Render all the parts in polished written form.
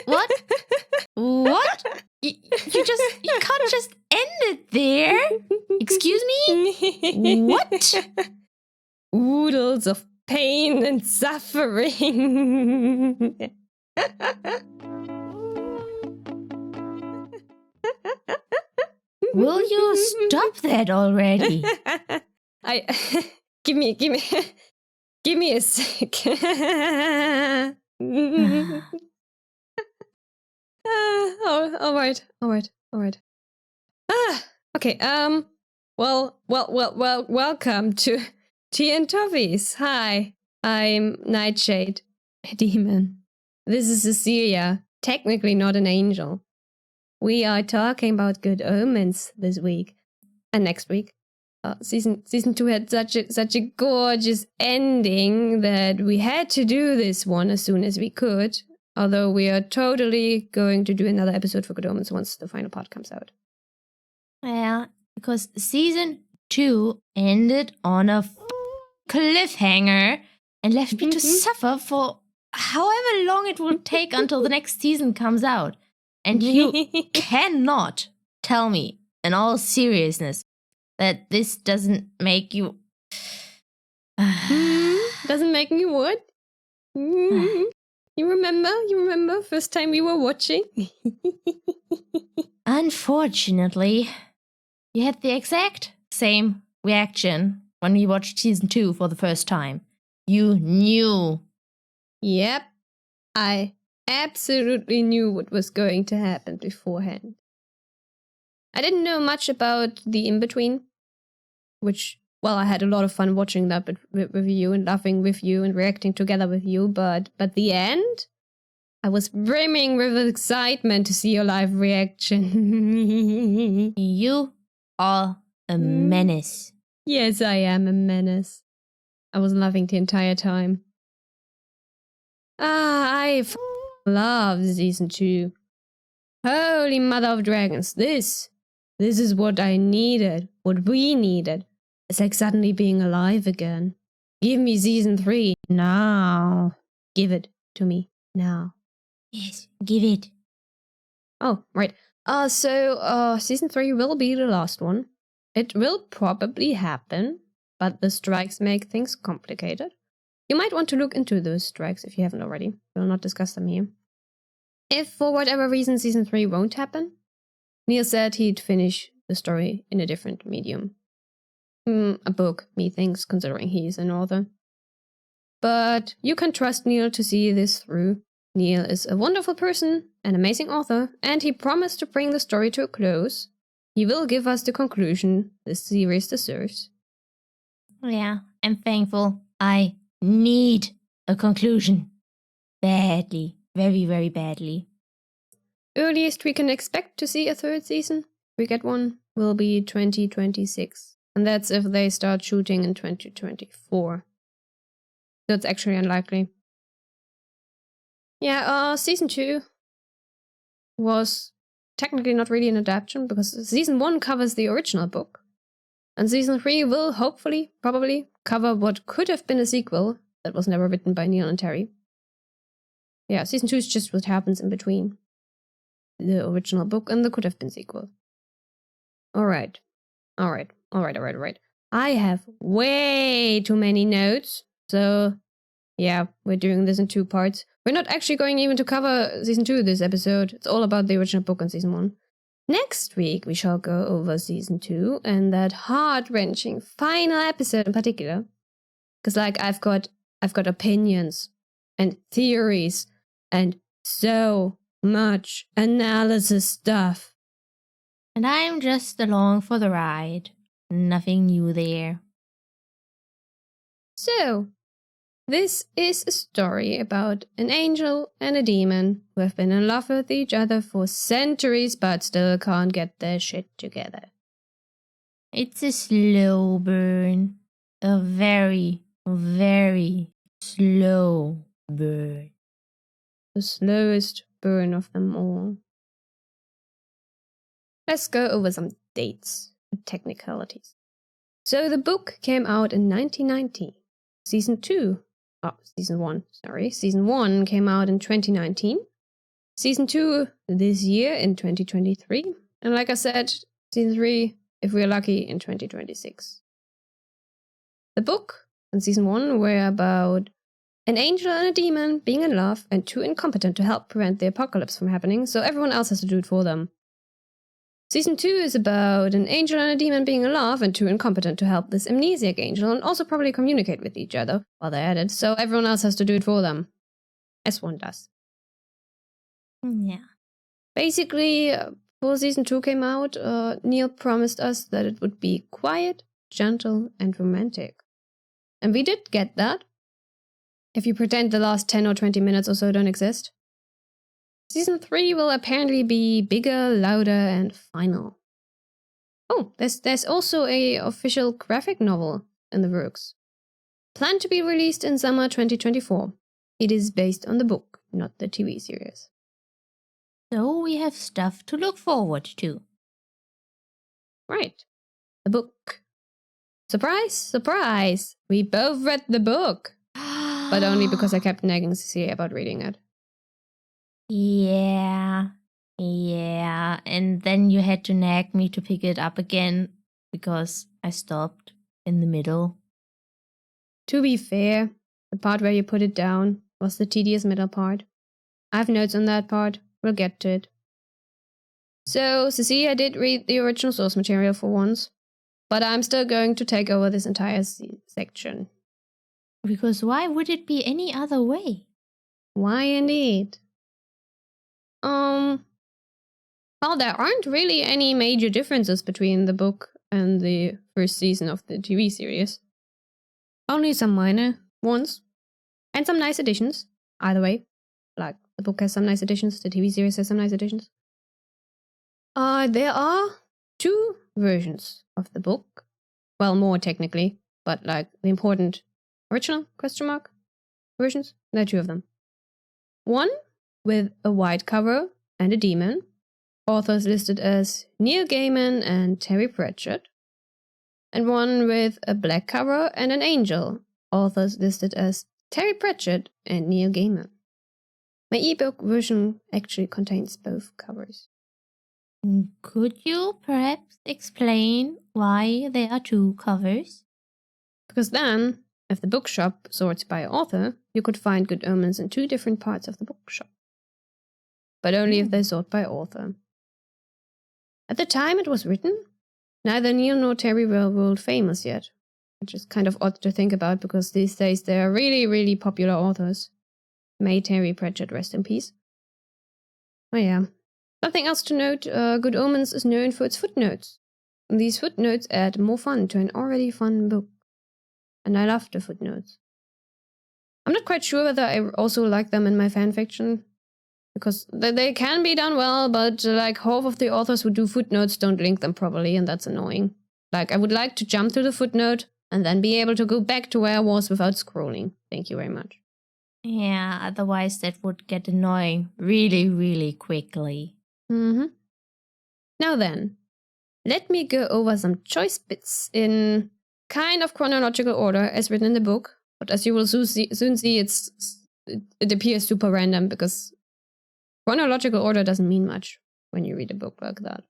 What? What? You can't just end it there. Excuse me? What? Oodles of pain and suffering. Will you stop that already? Give me a sec. All right. Okay. Welcome to Tea and Toffees. Hi, I'm Neitshayd, a demon. This is Cecilia, technically not an angel. We are talking about good omens this week and next week. Season 2 had such a gorgeous ending that we had to do this one as soon as we could. Although we are totally going to do another episode for Good Omens once the final part comes out. Yeah, because season 2 ended on a cliffhanger and left me to suffer for however long it will take until the next season comes out. And you cannot tell me, in all seriousness, that this doesn't make you... Doesn't make me what? You remember first time we were watching? Unfortunately, you had the exact same reaction when we watched season 2 for the first time. You knew. Yep, I absolutely knew what was going to happen beforehand. I didn't know much about the in-between, which, well, I had a lot of fun watching that with you and laughing with you and reacting together with you, but the end, I was brimming with excitement to see your live reaction. You are a menace. Yes, I am a menace. I was laughing the entire time. I love season 2. Holy mother of dragons, this is what I needed, what we needed. It's like suddenly being alive again. Give me season 3 now. Give it to me now. Yes, give it. Oh, right. So season 3 will be the last one. It will probably happen, but the strikes make things complicated. You might want to look into those strikes if you haven't already. We'll not discuss them here. If for whatever reason season 3 won't happen, Neil said he'd finish the story in a different medium. A book, methinks, considering he's an author. But you can trust Neil to see this through. Neil is a wonderful person, an amazing author, and he promised to bring the story to a close. He will give us the conclusion this series deserves. Yeah, I'm thankful. I need a conclusion. Badly. Very, very badly. Earliest we can expect to see a third season, if we get one, will be 2026. And that's if they start shooting in 2024. That's actually unlikely. Yeah, season 2 was technically not really an adaptation because season 1 covers the original book. And season 3 will hopefully, probably, cover what could have been a sequel that was never written by Neil and Terry. Yeah, season 2 is just what happens in between the original book and the could have been sequel. Alright. I have way too many notes, so yeah, we're doing this in 2 parts. We're not actually going even to cover season 2 this episode. It's all about the original book and season 1. Next week, we shall go over season 2 and that heart-wrenching final episode in particular. Because, like, I've got opinions and theories and so much analysis stuff. And I'm just along for the ride. Nothing new there. So, this is a story about an angel and a demon who have been in love with each other for centuries but still can't get their shit together. It's a slow burn. A very, very slow burn. The slowest burn of them all. Let's go over some dates and technicalities. So the book came out in 1990. Season 2 Season 1, sorry. Season 1 came out in 2019. Season 2 this year in 2023. And like I said, Season 3, if we're lucky, in 2026. The book and Season 1 were about an angel and a demon being in love and too incompetent to help prevent the apocalypse from happening, so everyone else has to do it for them. Season 2 is about an angel and a demon being in love and too incompetent to help this amnesiac angel and also probably communicate with each other while they're at it, so everyone else has to do it for them. As one does. Yeah. Basically, before Season 2 came out, Neil promised us that it would be quiet, gentle, and romantic. And we did get that. If you pretend the last 10 or 20 minutes or so don't exist. Season 3 will apparently be bigger, louder, and final. Oh, there's also a official graphic novel in the works. Planned to be released in summer 2024. It is based on the book, not the TV series. So we have stuff to look forward to. Right. The book. Surprise, surprise! We both read the book. But only because I kept nagging Cecilia about reading it. Yeah. And then you had to nag me to pick it up again because I stopped in the middle. To be fair, the part where you put it down was the tedious middle part. I have notes on that part. We'll get to it. So, Cecilia did read the original source material for once, but I'm still going to take over this entire section. Because why would it be any other way? Why indeed? Well, there aren't really any major differences between the book and the first season of the TV series. Only some minor ones. And some nice additions, either way. Like, the book has some nice additions, the TV series has some nice additions. There are 2 versions of the book. Well, more technically, but like the important original versions. There are 2 of them. One with a white cover and a demon. Authors listed as Neil Gaiman and Terry Pratchett. And one with a black cover and an angel. Authors listed as Terry Pratchett and Neil Gaiman. My ebook version actually contains both covers. Could you perhaps explain why there are 2 covers? Because then, if the bookshop sorts by author, you could find Good Omens in 2 different parts of the bookshop. But only if they sort by author. At the time it was written, neither Neil nor Terry were world famous yet. Which is kind of odd to think about because these days they are really, really popular authors. May Terry Pratchett rest in peace. Oh yeah. Something else to note, Good Omens is known for its footnotes. And these footnotes add more fun to an already fun book. And I love the footnotes. I'm not quite sure whether I also like them in my fanfiction. Because they can be done well, but like half of the authors who do footnotes don't link them properly, and that's annoying. Like, I would like to jump to the footnote and then be able to go back to where I was without scrolling. Thank you very much. Yeah, otherwise that would get annoying really, really quickly. Now then, let me go over some choice bits in kind of chronological order as written in the book. But as you will soon see, it appears super random because chronological order doesn't mean much when you read a book like that.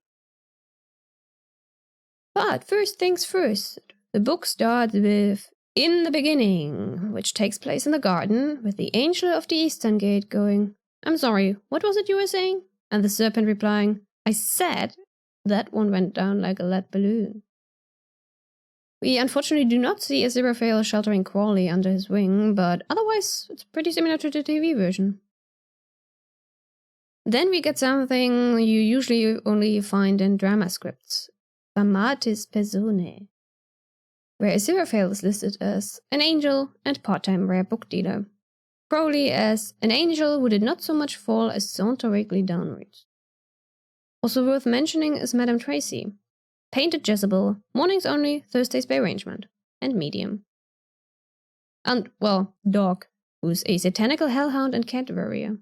But first things first, the book starts with In the Beginning, which takes place in the garden, with the angel of the Eastern Gate going, "I'm sorry, what was it you were saying?" And the serpent replying, "I said that one went down like a lead balloon." We unfortunately do not see Aziraphale sheltering Crawley under his wing, but otherwise it's pretty similar to the TV version. Then we get something you usually only find in drama scripts, Dramatis Personae, where Aziraphale is listed as an angel and part-time rare book dealer. Crowley as an angel who did not so much fall as saunter vaguely downwards. Also worth mentioning is Madame Tracy, painted Jezebel, mornings only, Thursdays by arrangement, and medium. And, well, Dog, who's a satanical hellhound and cat warrior.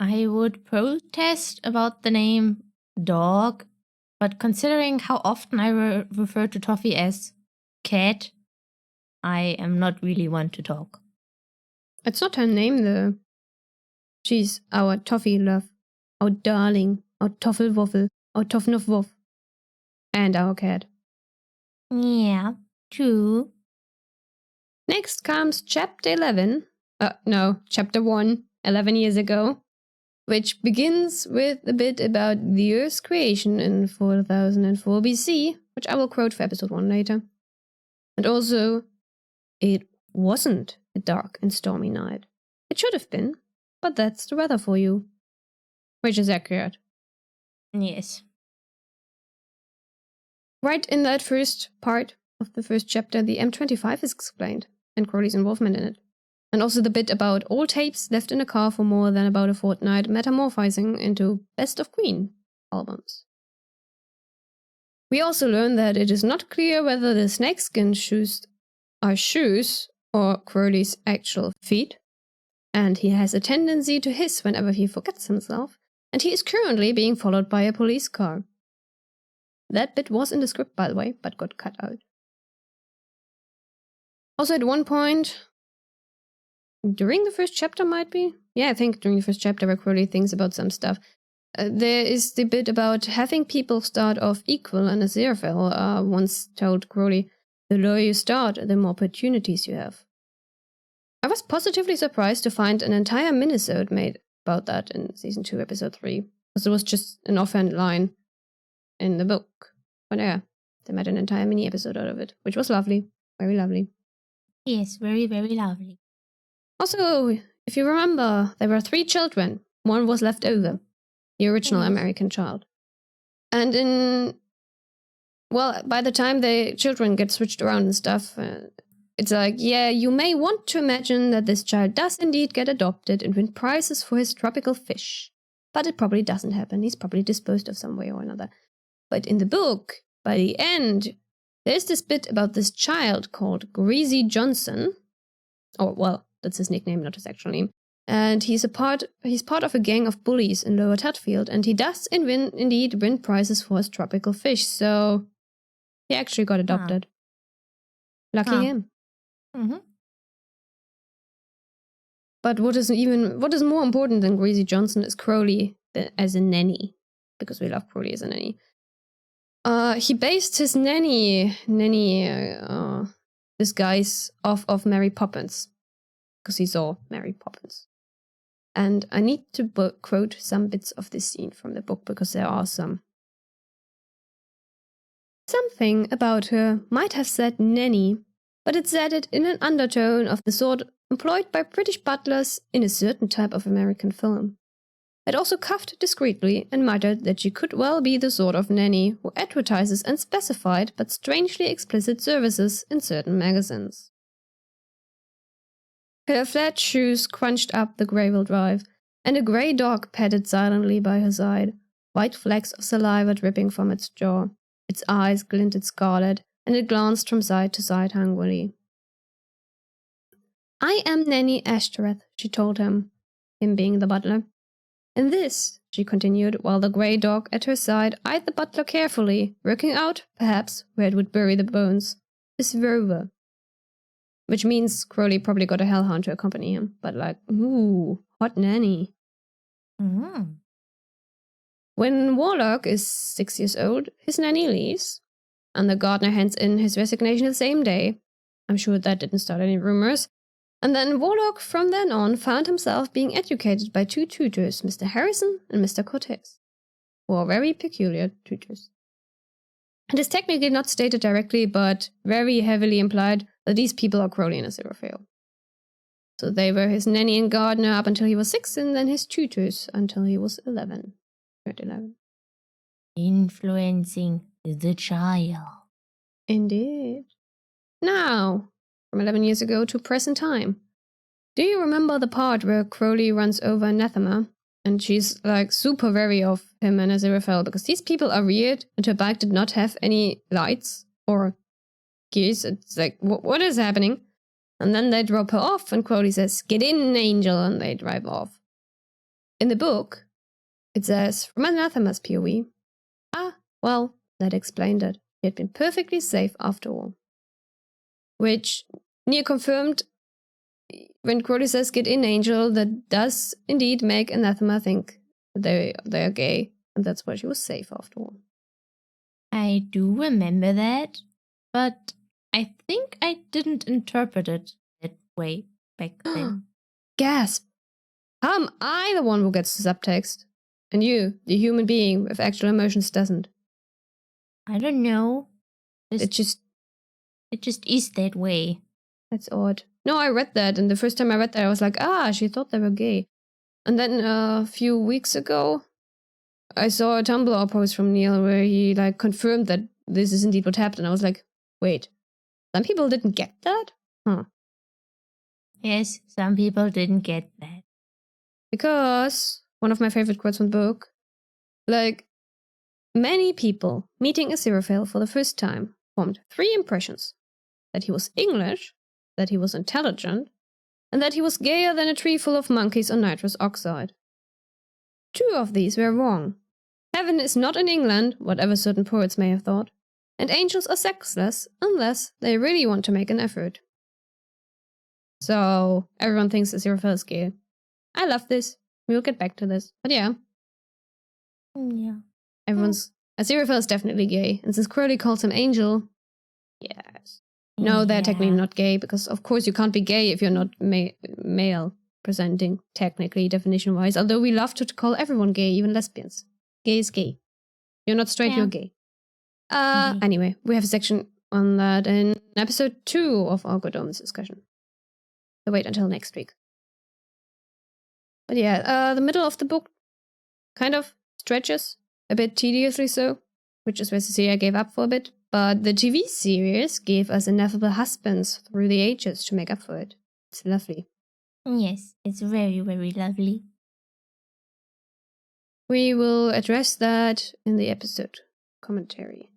I would protest about the name Dog, but considering how often I refer to Toffee as cat, I am not really one to talk. It's not her name, though. She's our Toffee love, our darling, our Toffelwaffel, our Toffnoff-Woff, and our cat. Yeah, true. Next comes Chapter 11. Chapter 1, 11 years ago, which begins with a bit about the Earth's creation in 4004 BC, which I will quote for episode 1 later. And also, it wasn't a dark and stormy night. It should have been, but that's the weather for you. Which is accurate. Yes. Right in that first part of the first chapter, the M25 is explained, and Crowley's involvement in it. And also the bit about old tapes left in a car for more than about a fortnight metamorphizing into Best of Queen albums. We also learn that it is not clear whether the snakeskin shoes are shoes or Crowley's actual feet, and he has a tendency to hiss whenever he forgets himself, and he is currently being followed by a police car. That bit was in the script, by the way, but got cut out. Also, at one point, during the first chapter, might be? Yeah, I think during the first chapter where Crowley thinks about some stuff. There is the bit about having people start off equal, and Aziraphale once told Crowley, the lower you start, the more opportunities you have. I was positively surprised to find an entire minisode made about that in Season 2, Episode 3, because it was just an offhand line in the book. But yeah, they made an entire mini-episode out of it, which was lovely. Very lovely. Yes, very, very lovely. Also, if you remember, there were 3 children. One was left over. The original American child. And by the time the children get switched around and stuff, it's like, yeah, you may want to imagine that this child does indeed get adopted and win prizes for his tropical fish. But it probably doesn't happen. He's probably disposed of some way or another. But in the book, by the end, there's this bit about this child called Greasy Johnson. That's his nickname, not his actual name. And he's part of a gang of bullies in Lower Tutfield, and he does indeed win prizes for his tropical fish, so he actually got adopted. Lucky him. Mm-hmm. But what is more important than Greasy Johnson is Crowley as a nanny, because we love Crowley as a nanny. He based his nanny disguise off of Mary Poppins, because he saw Mary Poppins. And I need to quote some bits of this scene from the book, because there are some. Something about her might have said nanny, but it said it in an undertone of the sort employed by British butlers in a certain type of American film. It also coughed discreetly and muttered that she could well be the sort of nanny who advertises unspecified but strangely explicit services in certain magazines. Her flat shoes crunched up the gravel drive, and a grey dog padded silently by her side, white flecks of saliva dripping from its jaw. Its eyes glinted scarlet, and it glanced from side to side hungrily. I am Nanny Ashtoreth, she told him being the butler. And this, she continued, while the grey dog at her side eyed the butler carefully, working out, perhaps, where it would bury the bones, is Verva. Which means Crowley probably got a hellhound to accompany him, but ooh, hot nanny. Mm-hmm. When Warlock is 6 years old, his nanny leaves, and the gardener hands in his resignation the same day. I'm sure that didn't start any rumors. And then Warlock from then on found himself being educated by 2 tutors, Mr. Harrison and Mr. Cortez, who are very peculiar tutors. It is technically not stated directly, but very heavily implied that these people are Crowley and Aziraphale. So they were his nanny and gardener up until he was 6, and then his tutors until he was 11. Influencing the child. Indeed. Now, from 11 years ago to present time. Do you remember the part where Crowley runs over Anathema? And she's super wary of him and Aziraphale because these people are weird and her bike did not have any lights or gears. It's what is happening? And then they drop her off and Crowley says, "Get in, Angel," and they drive off. In the book, it says, from Anathema's POV, that explained it. He had been perfectly safe after all. Which Neil confirmed when Crowley says "get in, angel," that does indeed make Anathema think they're gay, and that's why she was safe after all. I do remember that, but I think I didn't interpret it that way back then. Gasp! How am I the one who gets the subtext? And you, the human being with actual emotions, doesn't? I don't know. It just is that way. That's odd. No, I read that, and the first time I read that, I was like, she thought they were gay. And then a few weeks ago, I saw a Tumblr post from Neil where he confirmed that this is indeed what happened. I was like, wait, some people didn't get that? Huh. Yes, some people didn't get that. Because one of my favorite quotes from the book, many people meeting Aziraphale for the first time formed 3 impressions: that he was English, that he was intelligent, and that he was gayer than a tree full of monkeys on nitrous oxide. 2 of these were wrong. Heaven is not in England, whatever certain poets may have thought, and angels are sexless unless they really want to make an effort. So, everyone thinks Aziraphale is gay. I love this. We'll get back to this. But yeah. Yeah. Aziraphale is definitely gay, and since Crowley calls him angel, yes. No, they're technically not gay, because of course you can't be gay if you're not male presenting, technically, definition-wise, although we love to call everyone gay, even lesbians. Gay is gay. You're not straight, you're gay. Anyway, we have a section on that in episode 2 of our Good Omens discussion. So wait until next week. But yeah, the middle of the book kind of stretches, a bit tediously so, which is where Cecilia gave up for a bit. But the TV series gave us ineffable husbands through the ages to make up for it. It's lovely. Yes, it's very, very lovely. We will address that in the episode commentary.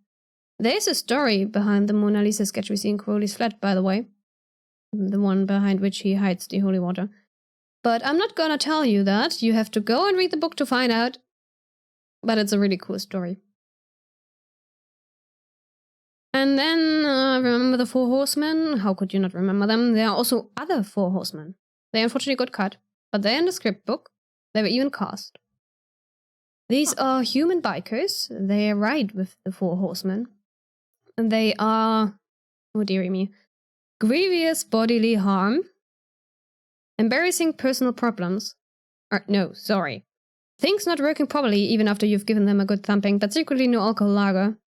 There's a story behind the Mona Lisa sketch we see in Crowley's flat, by the way. The one behind which he hides the holy water. But I'm not gonna tell you that. You have to go and read the book to find out. But it's a really cool story. And then, remember the 4 horsemen? How could you not remember them? There are also other 4 horsemen. They unfortunately got cut, but they're in the script book. They were even cast. These are human bikers. They ride with the 4 horsemen. And they are, oh dearie me, grievous bodily harm, embarrassing personal problems, things not working properly even after you've given them a good thumping, but secretly no alcohol lager,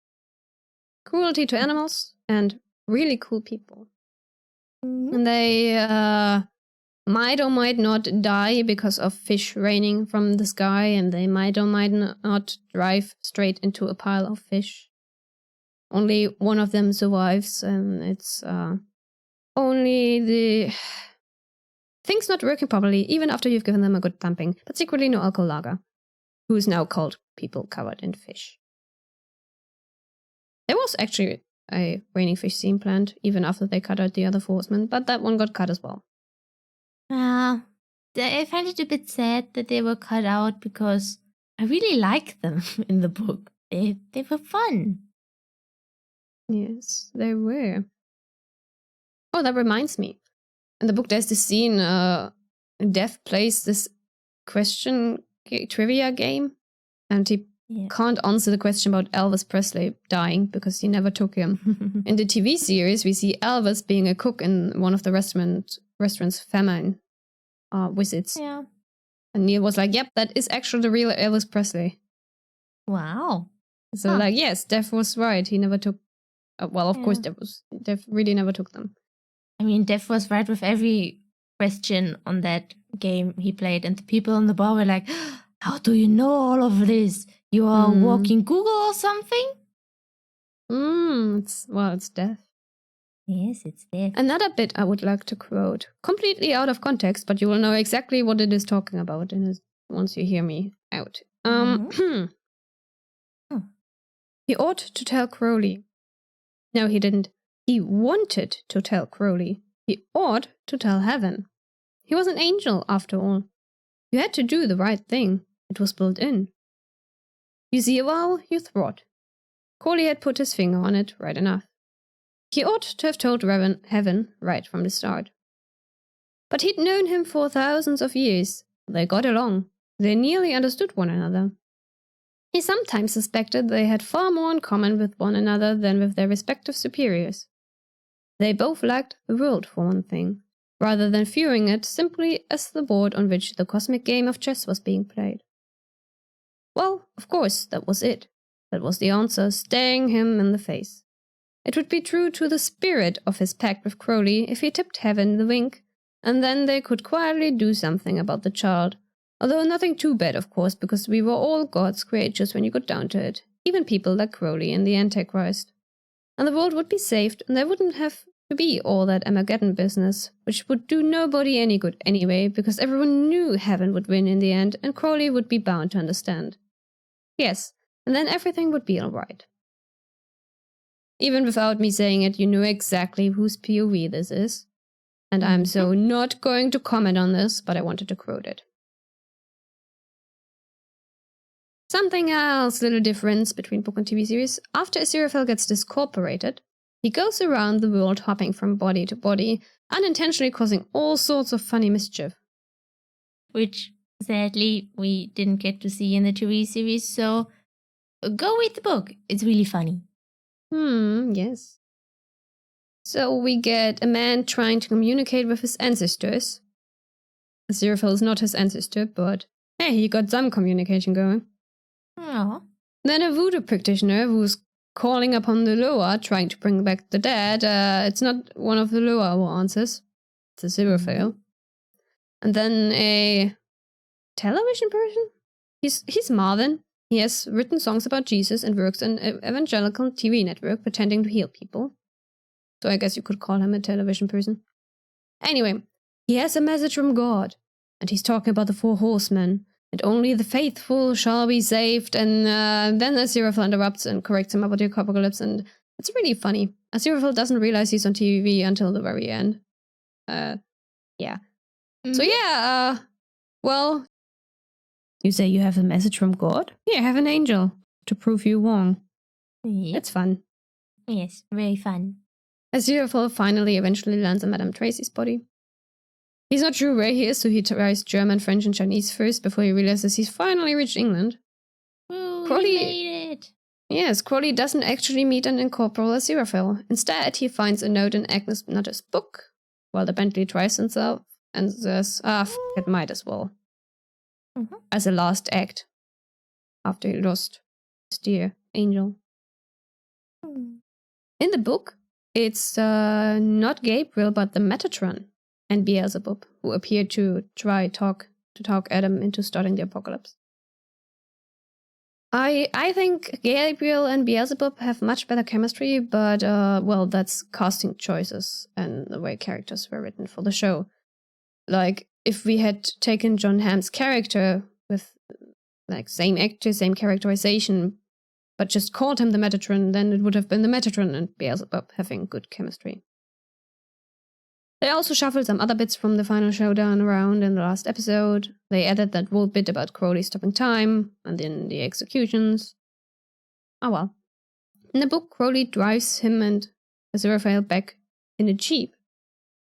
cruelty to animals, and really cool people. Mm-hmm. And they might or might not die because of fish raining from the sky, and they might or might not drive straight into a pile of fish. Only one of them survives, and it's only the things not working properly even after you've given them a good thumping, but secretly no alcohol lager, who is now called people covered in fish. There was actually a raining fish scene planned even after they cut out the other 4 horsemen, but that one got cut as well. I find it a bit sad that they were cut out because I really like them in the book. They were fun. Yes, they were. Oh, that reminds me. In the book, there's this scene, Death plays this trivia game, and he can't answer the question about Elvis Presley dying because he never took him. In the TV series, we see Elvis being a cook in one of the restaurant's famine visits. Yeah. And Neil was like, yep, that is actually the real Elvis Presley. Wow. So yes, Death was right. He never took, course, Death really never took them. I mean, Death was right with every question on that game he played, and the people on the bar were like, how do you know all of this? You are walking Google or something? It's Death. Yes, it's Death. Another bit I would like to quote, completely out of context, but you will know exactly what it is talking about once you hear me out. He ought to tell Crowley. No, he didn't. He wanted to tell Crowley. He ought to tell Heaven. He was an angel, after all. You had to do the right thing. It was built in. You see a vow, you thwart. Crowley had put his finger on it right enough. He ought to have told Heaven right from the start. But he'd known him for thousands of years. They got along. They nearly understood one another. He sometimes suspected they had far more in common with one another than with their respective superiors. They both liked the world, for one thing, rather than viewing it simply as the board on which the cosmic game of chess was being played. Well, of course, that was it. That was the answer, staring him in the face. It would be true to the spirit of his pact with Crowley if he tipped Heaven the wink, and then they could quietly do something about the child. Although nothing too bad, of course, because we were all God's creatures when you got down to it, even people like Crowley and the Antichrist. And the world would be saved, and there wouldn't have to be all that Armageddon business, which would do nobody any good anyway, because everyone knew Heaven would win in the end, and Crowley would be bound to understand. Yes, and then everything would be alright. Even without me saying it, you know exactly whose POV this is. And I'm so not going to comment on this, but I wanted to quote it. Something else, little difference between book and TV series. After Aziraphale gets discorporated, he goes around the world hopping from body to body, unintentionally causing all sorts of funny mischief. Which, sadly, we didn't get to see in the TV series, so go read the book. It's really funny. Yes. So we get a man trying to communicate with his ancestors. Aziraphale is not his ancestor, but hey, he got some communication going. Oh. Then a voodoo practitioner who's calling upon the Loa, trying to bring back the dead. It's not one of the Loa who answers. It's Aziraphale. And then a television person? He's Marvin. He has written songs about Jesus and works in an evangelical TV network pretending to heal people. So I guess you could call him a television person. Anyway, he has a message from God, and he's talking about the 4 horsemen, and only the faithful shall be saved, and then Aziraphale interrupts and corrects him about the apocalypse, and it's really funny. Aziraphale doesn't realize he's on TV until the very end. Yeah. So yeah, well, you say you have a message from God? Yeah, I have an angel to prove you wrong. Yeah. It's fun. Yes, very fun. Aziraphale finally eventually lands on Madame Tracy's body. He's not sure where he is, so he tries German, French, and Chinese first before he realizes he's finally reached England. Ooh, Crowley made it. Yes, Crowley doesn't actually meet and incorporate Aziraphale. Instead, he finds a note in Agnes Nutter's book, while the Bentley tries himself and says, it might as well. As a last act, after he lost his dear angel. In the book, it's not Gabriel, but the Metatron and Beelzebub who appear to try to talk Adam into starting the apocalypse. I think Gabriel and Beelzebub have much better chemistry, but well, that's casting choices and the way characters were written for the show. Like, if we had taken John Hamm's character with like same actor, same characterization, but just called him the Metatron, then it would have been the Metatron and Beelzebub having good chemistry. They also shuffled some other bits from the final showdown around in the last episode. They added that whole bit about Crowley stopping time, and then the executions. Oh well. In the book, Crowley drives him and Aziraphale back in a jeep.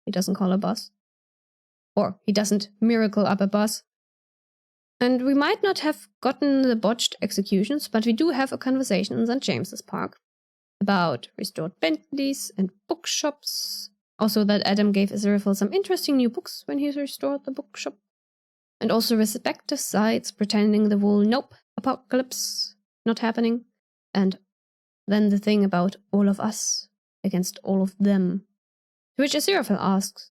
He doesn't call a bus. Or he doesn't miracle up a bus. And we might not have gotten the botched executions, but we do have a conversation in St. James's Park about restored Bentleys and bookshops. Also that Adam gave Aziraphale some interesting new books when he restored the bookshop. And also respective sides pretending the whole nope apocalypse not happening. And then the thing about all of us against all of them. To which Aziraphale asks,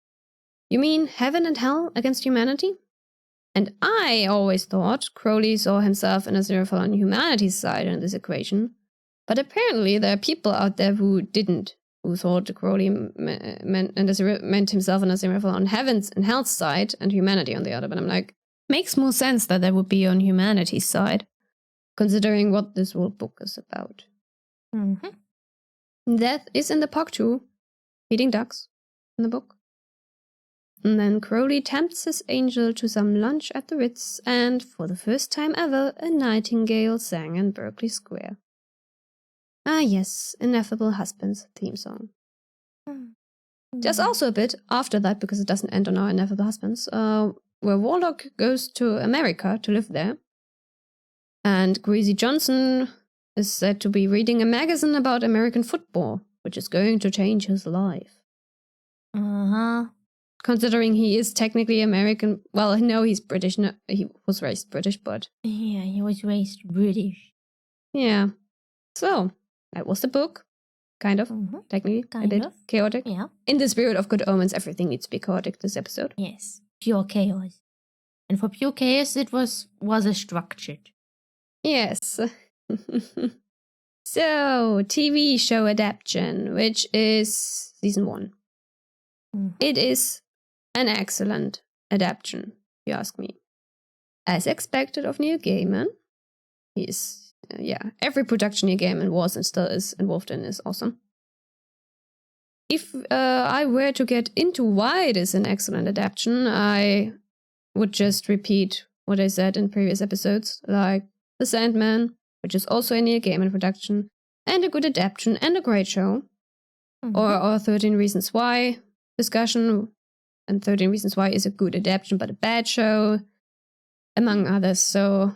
"You mean heaven and hell against humanity?" And I always thought Crowley saw himself and Aziraphale on humanity's side in this equation. But apparently there are people out there who didn't, who thought Crowley meant himself and Aziraphale on heaven's and hell's side and humanity on the other. But I'm like, makes more sense that would be on humanity's side, considering what this whole book is about. Death is in the park too, feeding ducks in the book. And then Crowley tempts his angel to some lunch at the Ritz, and for the first time ever, a nightingale sang in Berkeley Square. Ah yes, Ineffable Husband's theme song. There's also a bit after that, because it doesn't end on our ineffable husbands, where Warlock goes to America to live there. And Greasy Johnson is said to be reading a magazine about American football, which is going to change his life. Uh-huh. Considering he is technically American. Well, no, he's British. No, he was raised British, but... Yeah, he was raised British. Yeah. So, that was the book. Kind of. Technically. A bit chaotic. Yeah. In the spirit of Good Omens, everything needs to be chaotic this episode. Yes. Pure chaos. And for pure chaos, it was a structured. Yes. So, TV show Adaption, which is season 1. It is an excellent adaptation, if you ask me. As expected of Neil Gaiman. He's, every production Neil Gaiman was and still is involved in is awesome. If I were to get into why it is an excellent adaptation, I would just repeat what I said in previous episodes, like The Sandman, which is also a Neil Gaiman production, and a good adaptation and a great show. Or 13 Reasons Why discussion, and 13 Reasons Why is a good adaptation but a bad show, among others. So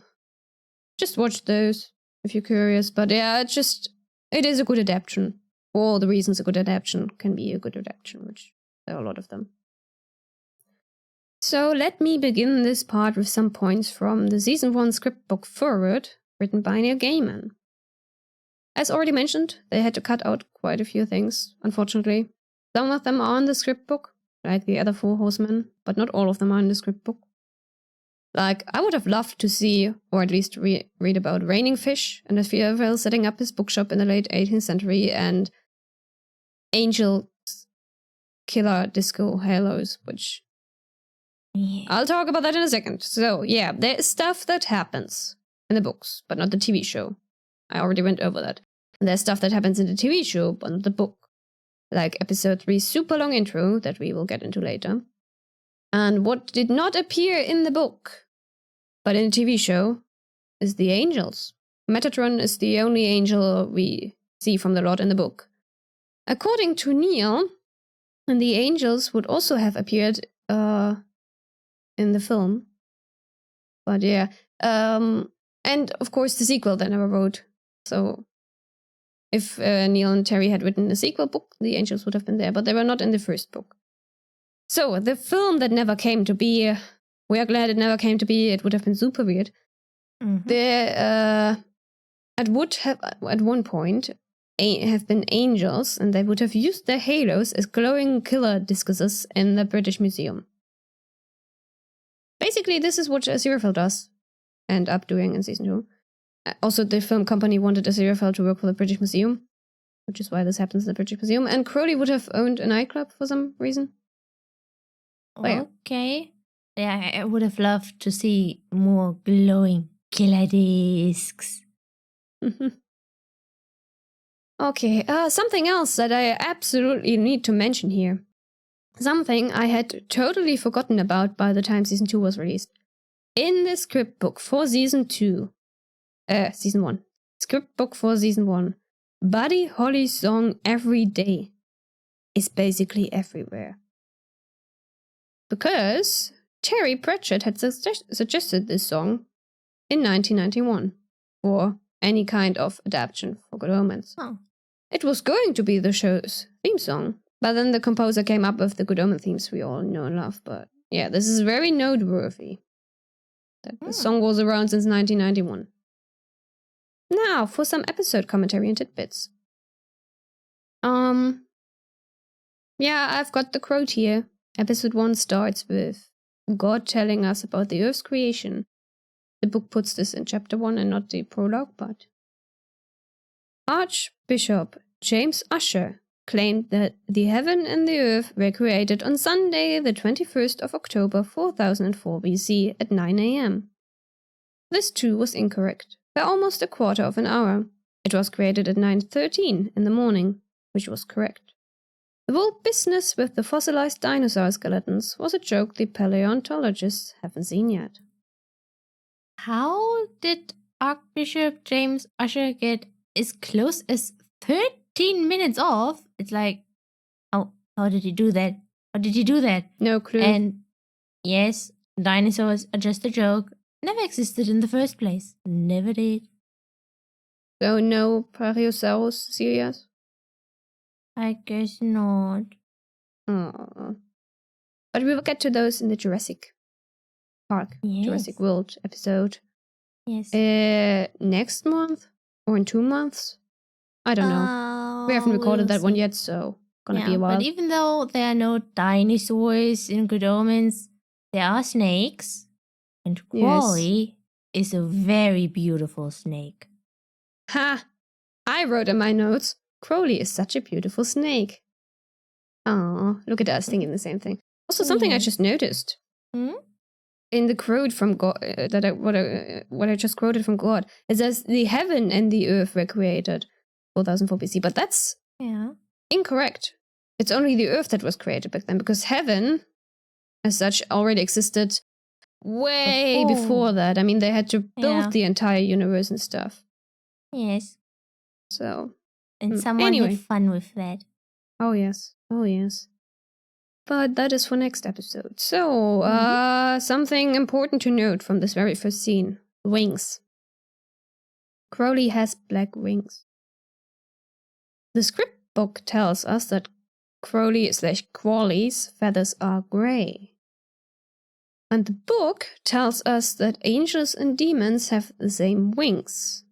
just watch those if you're curious. But yeah, it is a good adaptation. For all the reasons a good adaptation can be a good adaptation, which there are a lot of them. So let me begin this part with some points from the Season 1 script book foreword, written by Neil Gaiman. As already mentioned, they had to cut out quite a few things, unfortunately. Some of them are in the script book, like the other 4 horsemen, but not all of them are in the script book. Like, I would have loved to see, or at least read about Raining Fish and Aziraphale setting up his bookshop in the late 18th century, and Angel's killer disco halos, which... Yeah. I'll talk about that in a second. So, yeah, there is stuff that happens in the books, but not the TV show. I already went over that. And there's stuff that happens in the TV show, but not the book. Like episode 3's super long intro that we will get into later. And what did not appear in the book, but in the TV show, is the angels. Metatron is the only angel we see from the Lord in the book. According to Neil, the angels would also have appeared in the film. But yeah. And of course the sequel they never wrote. So if Neil and Terry had written a sequel book, the angels would have been there, but they were not in the first book. So the film that never came to be, we are glad it never came to be, it would have been super weird. There would have, at one point, have been angels, and they would have used their halos as glowing killer discuses in the British Museum. Basically, this is what Aziraphale does end up doing in season 2. Also, the film company wanted Aziraphale to work for the British Museum, which is why this happens in the British Museum, and Crowley would have owned a nightclub for some reason. Okay. Yeah, I would have loved to see more glowing killer discs. Okay, something else that I absolutely need to mention here. Something I had totally forgotten about by the time season 2 was released. In the script book for season 1. Script book for season 1. Buddy Holly's song Every Day is basically everywhere. Because Terry Pratchett had suggested this song in 1991 for any kind of adaptation for Good Omens. Oh. It was going to be the show's theme song, but then the composer came up with the Good Omen themes we all know and love. But yeah, this is very noteworthy that the song was around since 1991. Now for some episode commentary and tidbits. Yeah, I've got the quote here. Episode 1 starts with God telling us about the Earth's creation. The book puts this in chapter 1 and not the prologue, but... Archbishop James Ussher claimed that the heaven and the earth were created on Sunday, the 21st of October 4004 BC at 9 a.m. This too was incorrect, by almost a quarter of an hour. It was created at 9:13 in the morning, which was correct. The whole business with the fossilized dinosaur skeletons was a joke the paleontologists haven't seen yet. How did Archbishop James Ussher get as close as 13 minutes off? It's like, oh, How did he do that? How did he do that? No clue. And yes, dinosaurs are just a joke. Never existed in the first place. Never did. So no Brachiosaurus serious? I guess not. Oh. But we will get to those in the Jurassic Park, Yes. Jurassic World episode. Yes. Next month? Or in 2 months? I don't know. We haven't recorded that one yet, so gonna be a while. But even though there are no dinosaurs in Good Omens, there are snakes. And Quali is a very beautiful snake. Ha! I wrote in my notes, Crowley is such a beautiful snake. Oh, look at us thinking the same thing. Also, something I just noticed. In the quote from God, what I just quoted from God, it says the heaven and the earth were created 4004 BC, but that's incorrect. It's only the earth that was created back then, because heaven, as such, already existed way before that. I mean, they had to build the entire universe and stuff. Yes. So. And someone had fun with that. Oh, yes. Oh, yes. But that is for next episode. So, something important to note from this very first scene. Wings. Crowley has black wings. The script book tells us that Crowley's feathers are grey. And the book tells us that angels and demons have the same wings.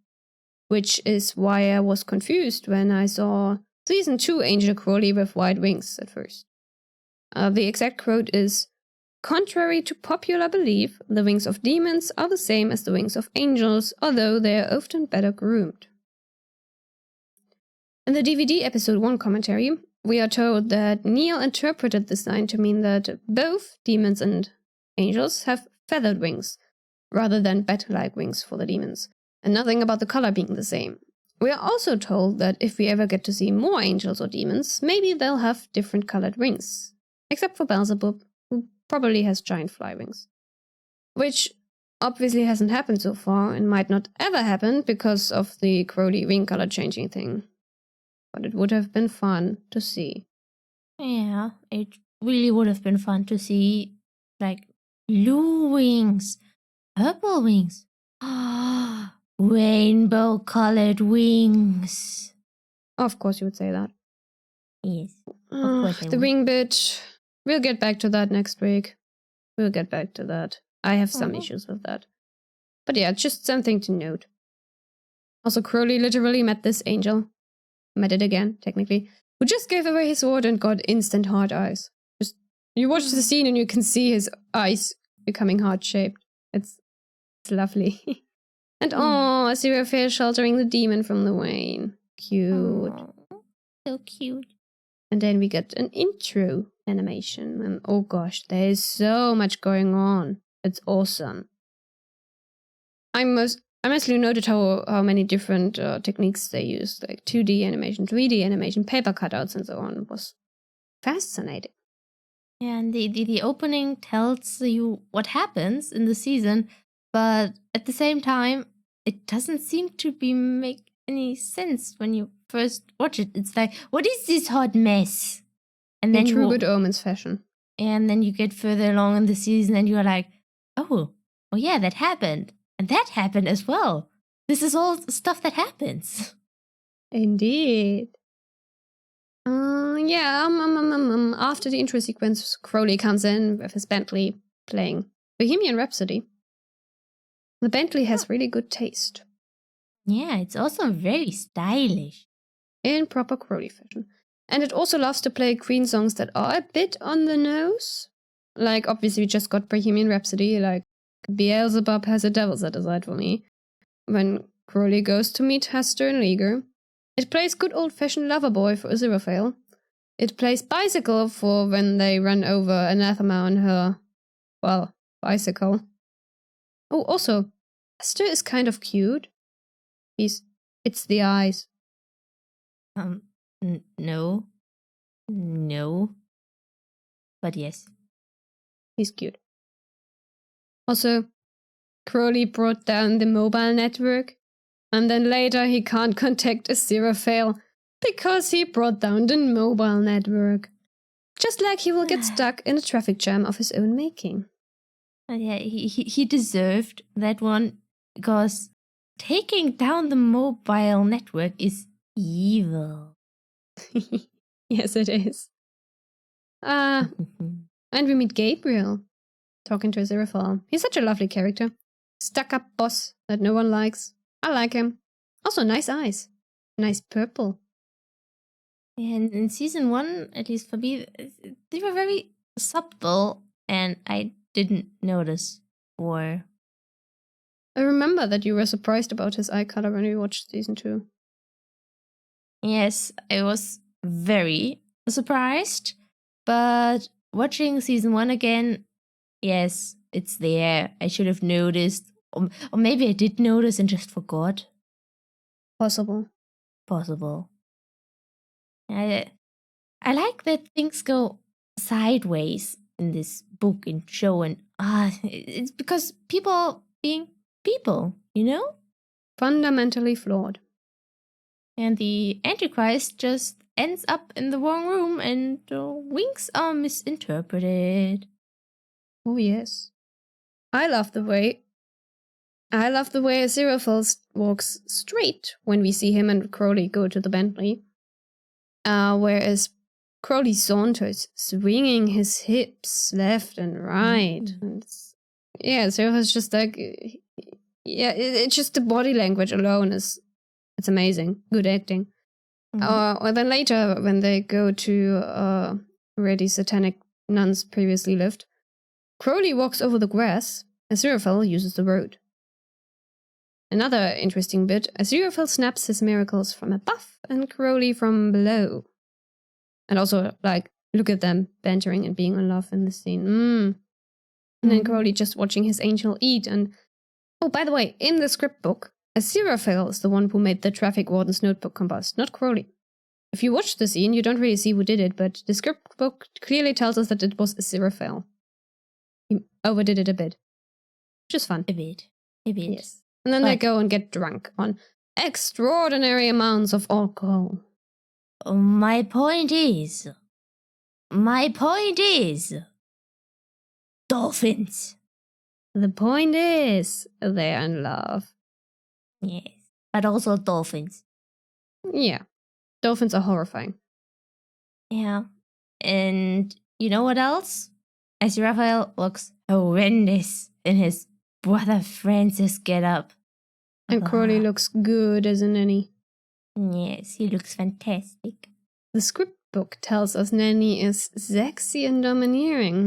Which is why I was confused when I saw Season 2 Angel Crowley with white wings at first. The exact quote is, "Contrary to popular belief, the wings of demons are the same as the wings of angels, although they are often better groomed." In the DVD episode 1 commentary, we are told that Neil interpreted this line to mean that both demons and angels have feathered wings, rather than bat-like wings for the demons, and nothing about the color being the same. We are also told that if we ever get to see more angels or demons, maybe they'll have different colored wings. Except for Beelzebub, who probably has giant fly wings. Which obviously hasn't happened so far, and might not ever happen because of the Crowley wing color changing thing. But it would have been fun to see. Yeah, it really would have been fun to see, like, blue wings, purple wings, rainbow-colored wings. Of course you would say that. Yes, of course I the would. wing bit, we'll get back to that next week. We'll get back to that. I have some issues with that. But yeah, just something to note. Also, Crowley literally met this angel. Met it again, technically. Who just gave away his sword and got instant heart eyes. Just, you watch the scene and you can see his eyes becoming heart-shaped. It's lovely. And a Seraphim sheltering the demon from the Wayne. Cute. So cute. And then we get an intro animation. And oh gosh, there is so much going on. It's awesome. I mostly noted how many different techniques they used, like 2D animation, 3D animation, paper cutouts, and so on. It was fascinating. Yeah, and the opening tells you what happens in the season, but at the same time, it doesn't seem to make any sense when you first watch it. It's like, what is this hot mess? And then in true Good Omens fashion. And then you get further along in the season and you're like, oh yeah, that happened. And that happened as well. This is all stuff that happens. Indeed. After the intro sequence, Crowley comes in with his Bentley playing Bohemian Rhapsody. The Bentley has really good taste. Yeah, it's also very stylish. In proper Crowley fashion. And it also loves to play Queen songs that are a bit on the nose. Like, obviously, we just got Bohemian Rhapsody, like, Beelzebub has a devil set aside for me. When Crowley goes to meet Hester and Liger. It plays good old-fashioned Loverboy for Aziraphale. It plays Bicycle for when they run over Anathema on her, well, bicycle. Oh, also, Hester is kind of cute. It's the eyes. No. But yes. He's cute. Also, Crowley brought down the mobile network, and then later he can't contact Aziraphale because he brought down the mobile network. Just like he will get stuck in a traffic jam of his own making. Yeah, he deserved that one because taking down the mobile network is evil. Yes, it is. And we meet Gabriel talking to Aziraphale. He's such a lovely character. Stuck-up boss that no one likes. I like him. Also, nice eyes. Nice purple. And in season 1, at least for me, they were very subtle and I didn't notice. Or I remember that you were surprised about his eye color when we watched season 2. yes, I was very surprised. But watching season 1 again, yes, it's there. I should have noticed. Or maybe I did notice and just forgot. Possible. I like that things go sideways in this book and show, and it's because people being people, you know? Fundamentally flawed. And the Antichrist just ends up in the wrong room and winks are misinterpreted. Oh, yes. I love the way Aziraphale walks straight when we see him and Crowley go to the Bentley. Whereas Crowley saunters, swinging his hips left and right. And Aziraphale's just like, it's just the body language alone it's amazing. Good acting. Or then later, when they go to where the satanic nuns previously lived, Crowley walks over the grass, Aziraphale uses the road. Another interesting bit, Aziraphale snaps his miracles from above and Crowley from below. And also, like, look at them bantering and being in love in the scene. And then Crowley just watching his angel eat. And oh, by the way, in the script book, Aziraphale is the one who made the traffic warden's notebook combust, not Crowley. If you watch the scene, you don't really see who did it, but the script book clearly tells us that it was Aziraphale. He overdid it a bit. Which is fun. A bit. Yes. And then they go and get drunk on extraordinary amounts of alcohol. My point is, dolphins. The point is, they're in love. Yes, but also dolphins. Yeah, dolphins are horrifying. Yeah, and you know what else? Aziraphale looks horrendous in his Brother Francis getup. And Crowley looks good as a nanny. Yes, he looks fantastic. The script book tells us Nanny is sexy and domineering.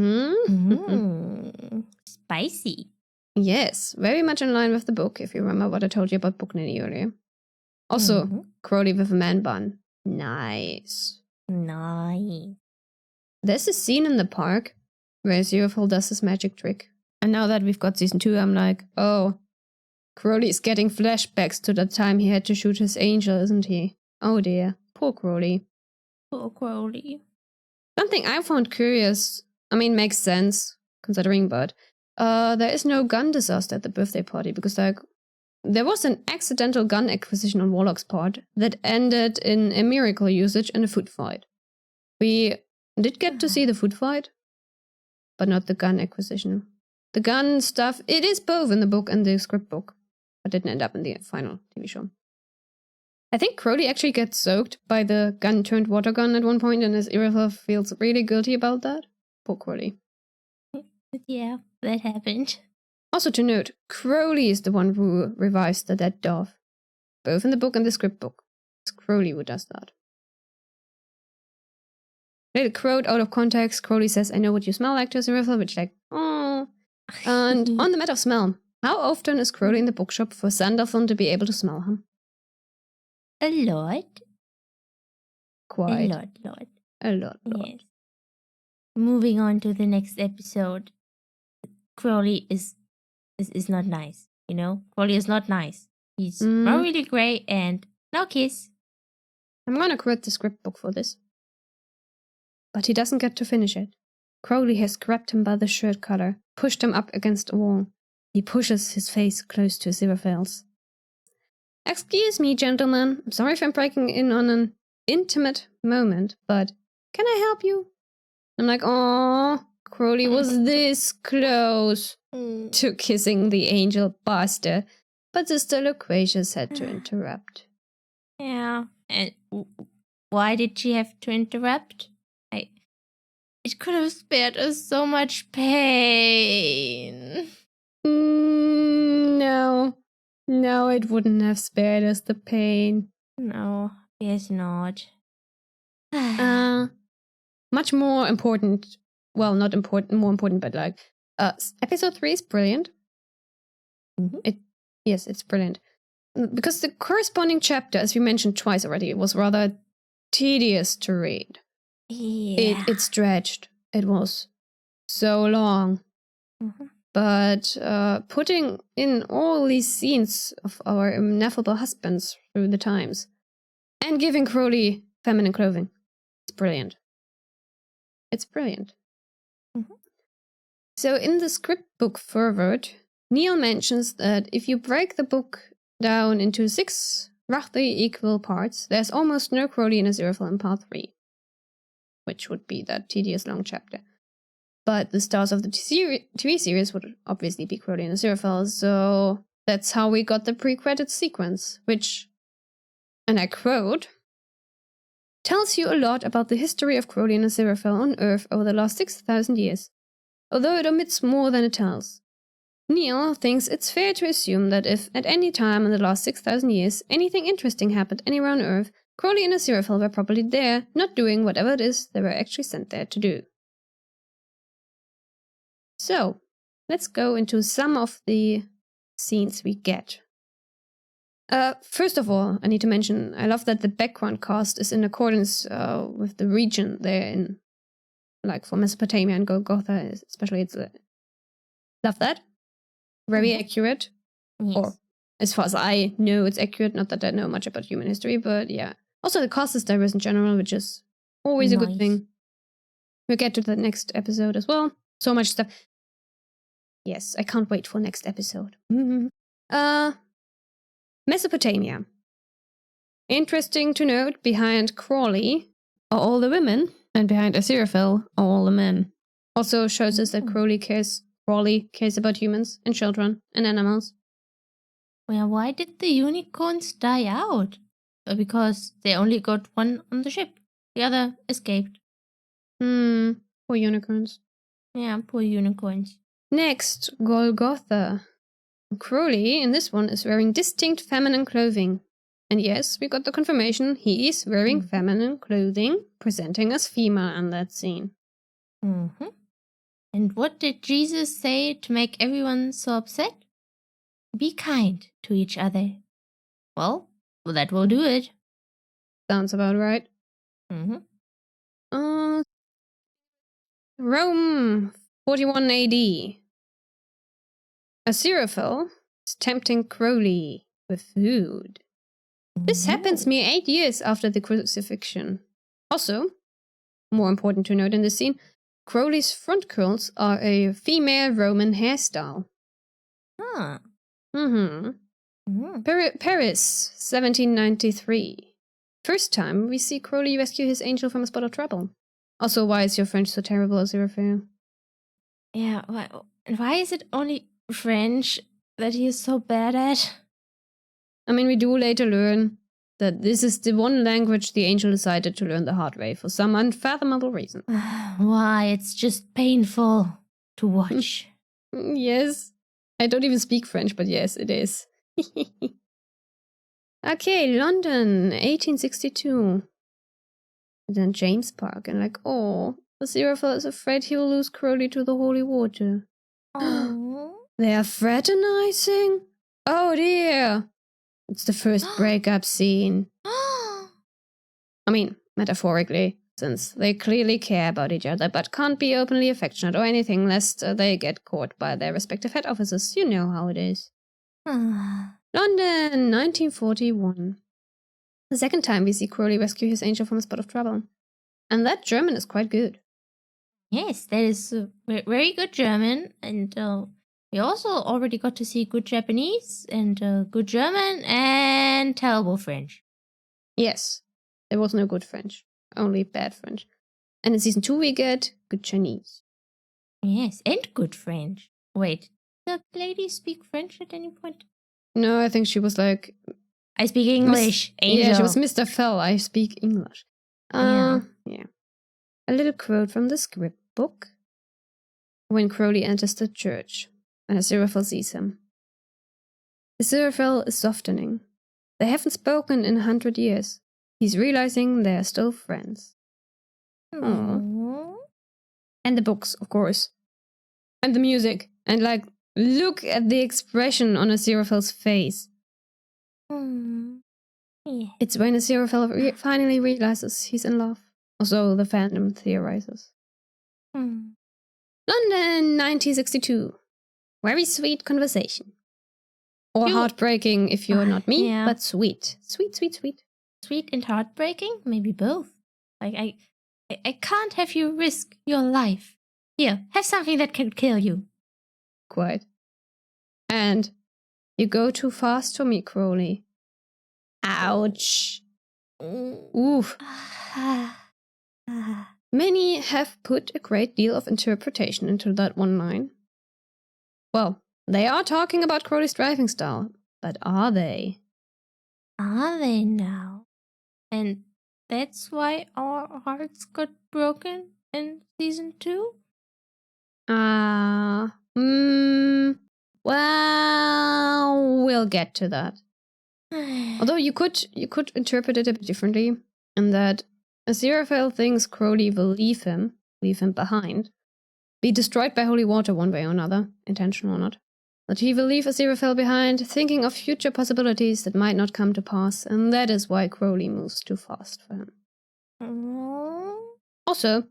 Spicy. Yes, very much in line with the book, if you remember what I told you about Book Nanny earlier. Also, Crowley with a man bun. Nice. There's a scene in the park where Aziraphale does his magic trick. And now that we've got season 2, I'm like, oh, Crowley's getting flashbacks to the time he had to shoot his angel, isn't he? Oh dear, poor Crowley. Something I found curious, makes sense, considering, but there is no gun disaster at the birthday party, because there was an accidental gun acquisition on Warlock's part that ended in a miracle usage and a foot fight. We did get to see the foot fight, but not the gun acquisition. The gun stuff, it is both in the book and the script book, but didn't end up in the final TV show. I think Crowley actually gets soaked by the gun-turned-water gun at one point, and Aziraphale feels really guilty about that. Poor Crowley. Yeah, that happened. Also to note, Crowley is the one who revives the dead dove. Both in the book and the script book. It's Crowley who does that. Little quote out of context, Crowley says, "I know what you smell like," to Aziraphale, which oh. And on the matter of smell, how often is Crowley in the bookshop for Sanderson to be able to smell him? A lot. Quite. A lot. Yes. Moving on to the next episode. Crowley is not nice, you know? Crowley is not nice. He's not really great and no kiss. I'm gonna quote the script book for this. But he doesn't get to finish it. Crowley has grabbed him by the shirt collar, pushed him up against a wall. He pushes his face close to Aziraphale's. "Excuse me, gentlemen. I'm sorry if I'm breaking in on an intimate moment, but can I help you?" I'm like, oh, Crowley was this close to kissing the angel bastard. But Sister Loquacious had to interrupt. Yeah. And why did she have to interrupt? It could have spared us so much pain. No. No, it wouldn't have spared us the pain. No, guess not. Much more important. Well, not important, more important, but like, episode 3 is brilliant. Yes, it's brilliant. Because the corresponding chapter, as we mentioned twice already, was rather tedious to read. Yeah. It stretched. It was so long. But putting in all these scenes of our ineffable husbands through the times and giving Crowley feminine clothing, it's brilliant. It's brilliant. So in the script book forward, Neil mentions that if you break the book down into 6 roughly equal parts, there's almost no Crowley in Aziraphale in part 3, which would be that tedious long chapter. But the stars of the TV series would obviously be Crowley and Aziraphale, so that's how we got the pre-credits sequence, which, and I quote, tells you a lot about the history of Crowley and Aziraphale on Earth over the last 6,000 years, although it omits more than it tells. Neil thinks it's fair to assume that if, at any time in the last 6,000 years, anything interesting happened anywhere on Earth, Crowley and Aziraphale were probably there, not doing whatever it is they were actually sent there to do. So, let's go into some of the scenes we get. First of all, I need to mention, I love that the background cast is in accordance with the region they're in. Like for Mesopotamia and Golgotha, especially. Love that. Very accurate. Yes. Or, as far as I know, it's accurate. Not that I know much about human history, but yeah. Also, the cast is diverse in general, which is always a good thing. We'll get to the next episode as well. So much stuff. Yes, I can't wait for next episode. Mesopotamia. Interesting to note, behind Crowley are all the women, and behind Aziraphale are all the men. Also shows us that Crowley cares about humans and children and animals. Well, why did the unicorns die out? Because they only got one on the ship. The other escaped. Poor unicorns. Yeah, poor unicorns. Next, Golgotha. Crowley, in this one, is wearing distinct feminine clothing. And yes, we got the confirmation he is wearing feminine clothing, presenting as female in that scene. And what did Jesus say to make everyone so upset? Be kind to each other. Well, that will do it. Sounds about right. Rome, 41 AD. Aziraphale is tempting Crowley with food. This happens mere 8 years after the crucifixion. Also, more important to note in this scene, Crowley's front curls are a female Roman hairstyle. Paris, 1793. First time we see Crowley rescue his angel from a spot of trouble. Also, why is your French so terrible, Aziraphale? Yeah, why is it only French that he is so bad at? I mean, we do later learn that this is the one language the angel decided to learn the hard way for some unfathomable reason. Why? It's just painful to watch. Yes. I don't even speak French, but yes, it is. Okay, London, 1862. And then James Park, and like, oh, Aziraphale is afraid he will lose Crowley to the holy water. They are fraternizing? Oh dear. It's the first breakup scene. I mean, metaphorically, since they clearly care about each other, but can't be openly affectionate or anything, lest they get caught by their respective head offices. You know how it is. London, 1941. The second time we see Crowley rescue his angel from a spot of trouble. And that German is quite good. Yes, that is very good German, and we also already got to see good Japanese, and good German, and terrible French. Yes, there was no good French, only bad French. And in season 2 we get good Chinese. Yes, and good French. Wait, did the lady speak French at any point? No, I think she was like... I speak English, Angel. Yeah, she was Mr. Fell. I speak English. Yeah. A little quote from the script book. When Crowley enters the church, and Aziraphale sees him. Aziraphale is softening. They haven't spoken in 100 years. He's realizing they're still friends. Aww. And the books, of course. And the music. And like, look at the expression on Aziraphale's face. Yeah. It's when Aziraphale finally realizes he's in love. Or so the fandom theorizes. London, 1962. Very sweet conversation. Or heartbreaking if you're not me, but sweet. Sweet, sweet, sweet. Sweet and heartbreaking? Maybe both. Like, I can't have you risk your life. Here, have something that can kill you. Quite. And you go too fast for me, Crowley. Ouch. Oof. Many have put a great deal of interpretation into that one line. Well, they are talking about Crowley's driving style, but are they? Are they now? And that's why our hearts got broken in season 2? Well, we'll get to that. Although you could interpret it a bit differently, in that Aziraphale thinks Crowley will leave him behind, be destroyed by holy water one way or another, intentional or not. That he will leave Aziraphale behind, thinking of future possibilities that might not come to pass, and that is why Crowley moves too fast for him. Also,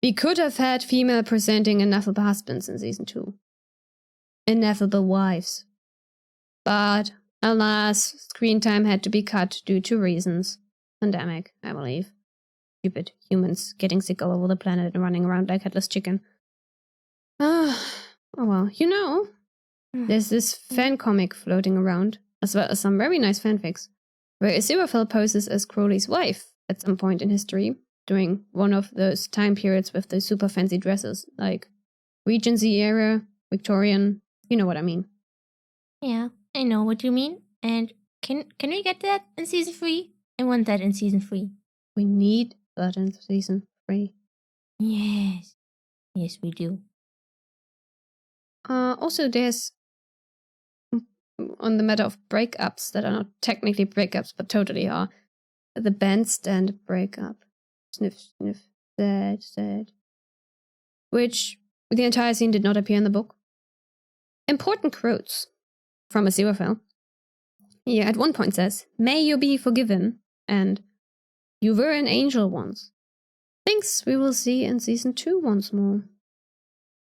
we could have had female presenting ineffable husbands in season 2. Ineffable wives. But, alas, screen time had to be cut due to reasons. Pandemic, I believe. Stupid humans getting sick all over the planet and running around like headless chicken. Oh well, you know, there's this fan comic floating around, as well as some very nice fanfics, where Aziraphale poses as Crowley's wife at some point in history, during one of those time periods with the super fancy dresses, like Regency era, Victorian, you know what I mean. Yeah, I know what you mean. And can we get that in season 3? I want that in season 3. We need that in season 3. Yes. Yes, we do. Also, there's, on the matter of breakups that are not technically breakups, but totally are, the bandstand breakup. Sniff, sniff, sad, sad. Which the entire scene did not appear in the book. Important quotes from Aziraphale. He at one point says, "May you be forgiven," and "You were an angel once." Things we will see in season 2 once more.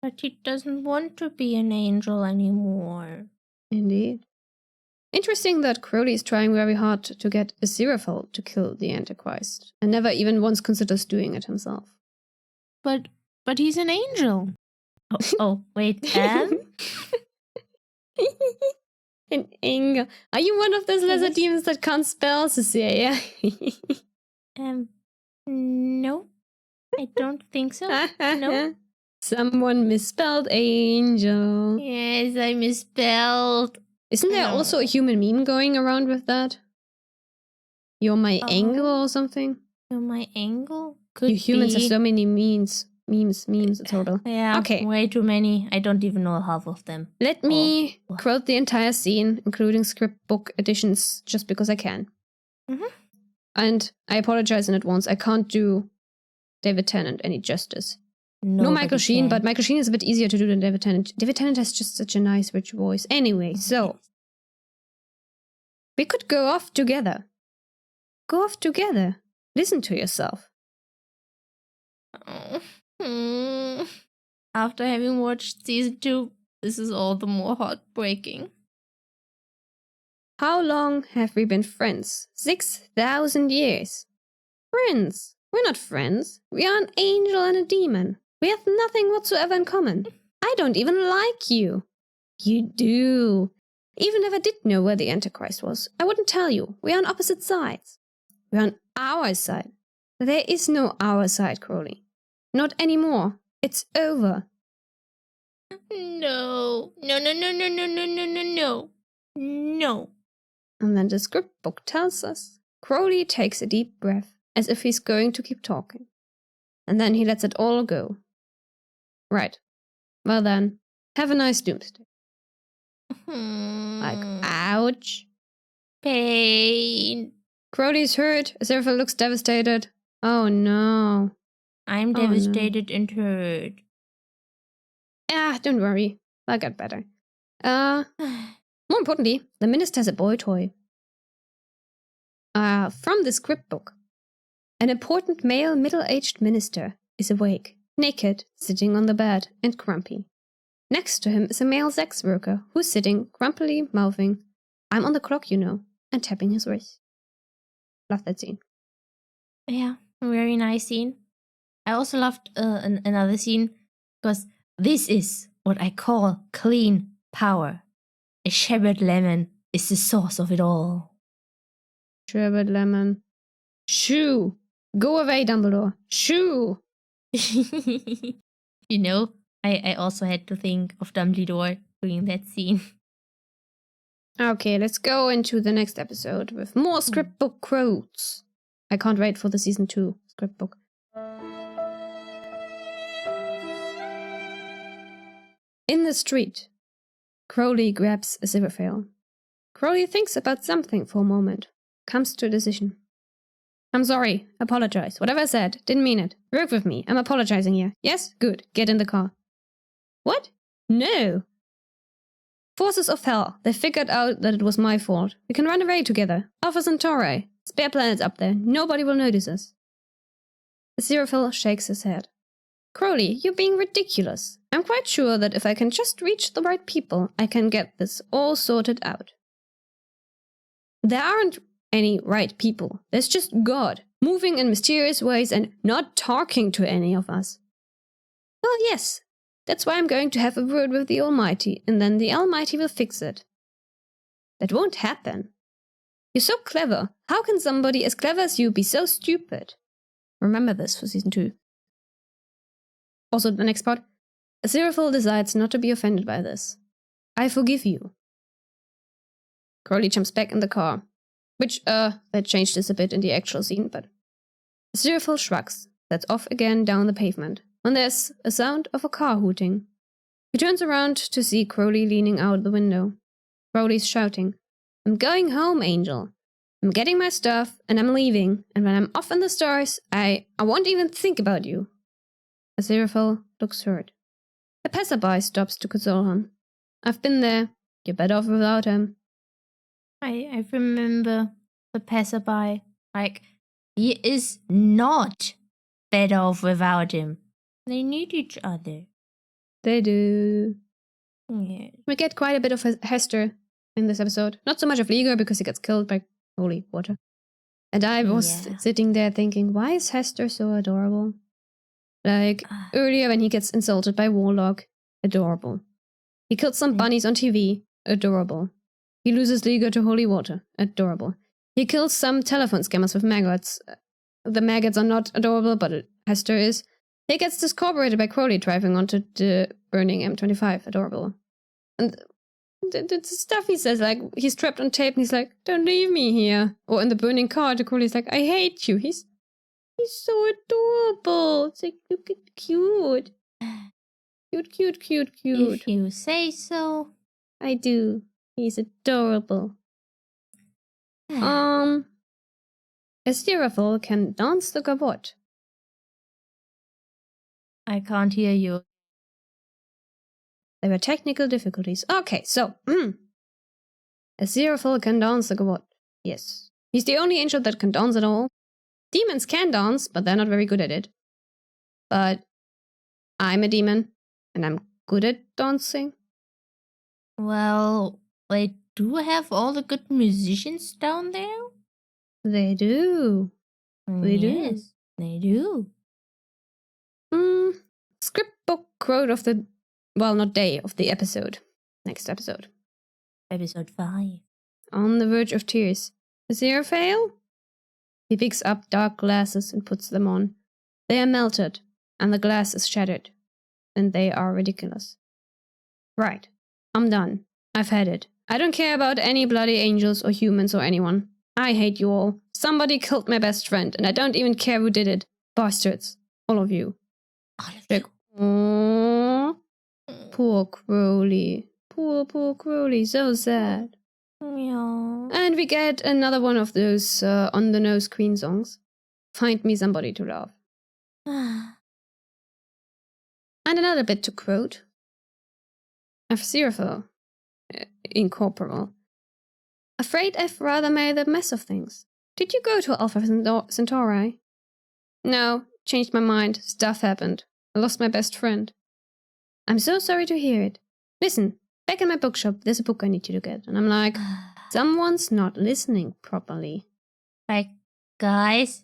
But he doesn't want to be an angel anymore. Indeed. Interesting that Crowley is trying very hard to get Aziraphale to kill the Antichrist, and never even once considers doing it himself. But he's an angel. Oh wait, An angel. Are you one of those lesser demons that can't spell, Cecilia? No. I don't think so. No. Someone misspelled angel. Yes, I misspelled. Isn't there also a human meme going around with that? You're my angle or something? You're my angle? Could you humans be. have so many memes. It's horrible. Yeah, okay. Way too many. I don't even know half of them. Let me quote the entire scene, including script book additions, just because I can. And I apologize in advance. I can't do David Tennant any justice. No Michael Sheen, but Michael Sheen is a bit easier to do than David Tennant. David Tennant has just such a nice, rich voice. Anyway, so we could go off together. Go off together. Listen to yourself. After having watched season 2, this is all the more heartbreaking. How long have we been friends? 6,000 years. Friends. We're not friends. We are an angel and a demon. We have nothing whatsoever in common. I don't even like you. You do. Even if I did know where the Antichrist was, I wouldn't tell you. We are on opposite sides. We're on our side. There is no our side, Crowley. Not anymore. It's over. No. No, no, no, no, no, no, no, no, no. No. And then the script book tells us Crowley takes a deep breath as if he's going to keep talking. And then he lets it all go. Right. Well then, have a nice doomsday. Like, ouch. Pain. Crowley's hurt. Aziraphale looks devastated. Oh no. I'm Oh, no. devastated and hurt. Don't worry. I'll get better. More importantly, the minister has a boy toy. From the script book. An important male middle-aged minister is awake, naked, sitting on the bed, and grumpy. Next to him is a male sex worker who's sitting, grumpily mouthing, "I'm on the clock, you know," and tapping his wrist. Love that scene. Yeah, very nice scene. I also loved another scene because this is what I call clean power. A sherbet lemon is the source of it all. Sherbet lemon. Shoo! Go away, Dumbledore. Shoo! You know, I also had to think of Dumbledore doing that scene. Okay, let's go into the next episode with more script book quotes. I can't wait for the season 2 script book. In the street, Crowley grabs Aziraphale. Crowley thinks about something for a moment, comes to a decision. "I'm sorry, apologize. Whatever I said, didn't mean it. Work with me, I'm apologizing here. Yes? Good, get in the car." "What? No." "Forces of hell, they figured out that it was my fault. We can run away together. Alpha Centauri. Spare planets up there, nobody will notice us." Aziraphale shakes his head. "Crowley, you're being ridiculous. I'm quite sure that if I can just reach the right people, I can get this all sorted out." "There aren't any right people. There's just God, moving in mysterious ways and not talking to any of us." "Well, yes. That's why I'm going to have a word with the Almighty, and then the Almighty will fix it." "That won't happen. You're so clever. How can somebody as clever as you be so stupid?" Remember this for season 2. Also, the next part. Aziraphale decides not to be offended by this. "I forgive you." Crowley jumps back in the car. Which, they changed this a bit in the actual scene, but... Aziraphale shrugs, sets off again down the pavement, when there's a sound of a car hooting. He turns around to see Crowley leaning out the window. Crowley's shouting, "I'm going home, Angel. I'm getting my stuff, and I'm leaving, and when I'm off in the stars, I won't even think about you." Aziraphale looks hurt. A passerby stops to console him. "I've been there. You're better off without him." I remember the passerby. Like, he is not better off without him. They need each other. They do. Yeah. We get quite a bit of Hester in this episode. Not so much of Liger because he gets killed by holy water. And I was sitting there thinking, why is Hester so adorable? Like, earlier when he gets insulted by Warlock, adorable. He killed some bunnies on TV, adorable. He loses Liger to holy water, adorable. He kills some telephone scammers with maggots. The maggots are not adorable, but Hester is. He gets discorporated by Crowley driving onto the burning M25, adorable. And the stuff he says, like, he's trapped on tape and he's like, "Don't leave me here." Or in the burning car, the Crowley's like, "I hate you." He's so adorable. It's like, look at cute. Cute. If you say so. I do. He's adorable. Aziraphale can dance the gavotte. I can't hear you. There were technical difficulties. Okay, so, Aziraphale can dance the gavotte. Yes. He's the only angel that can dance at all. Demons can dance, but they're not very good at it. But I'm a demon, and I'm good at dancing. Well, they do have all the good musicians down there? They do. Yes, they do. Script book quote of the, well, not day, of the episode. Next episode. Episode 5. On the verge of tears. Aziraphale? He picks up dark glasses and puts them on. They are melted, and the glass is shattered, and they are ridiculous. Right, I'm done. I've had it. I don't care about any bloody angels or humans or anyone. I hate you all. Somebody killed my best friend, and I don't even care who did it. Bastards. All of you. All of you. Aww. Poor Crowley. Poor Crowley. So sad. Yeah. And we get another one of those on-the-nose Queen songs. Find me somebody to love. And another bit to quote. Aziraphale. Incorporeal. Afraid I've rather made a mess of things. Did you go to Alpha Centauri? No, changed my mind. Stuff happened. I lost my best friend. I'm so sorry to hear it. Listen, back in my bookshop, there's a book I need you to get. And I'm like, someone's not listening properly. Like, guys,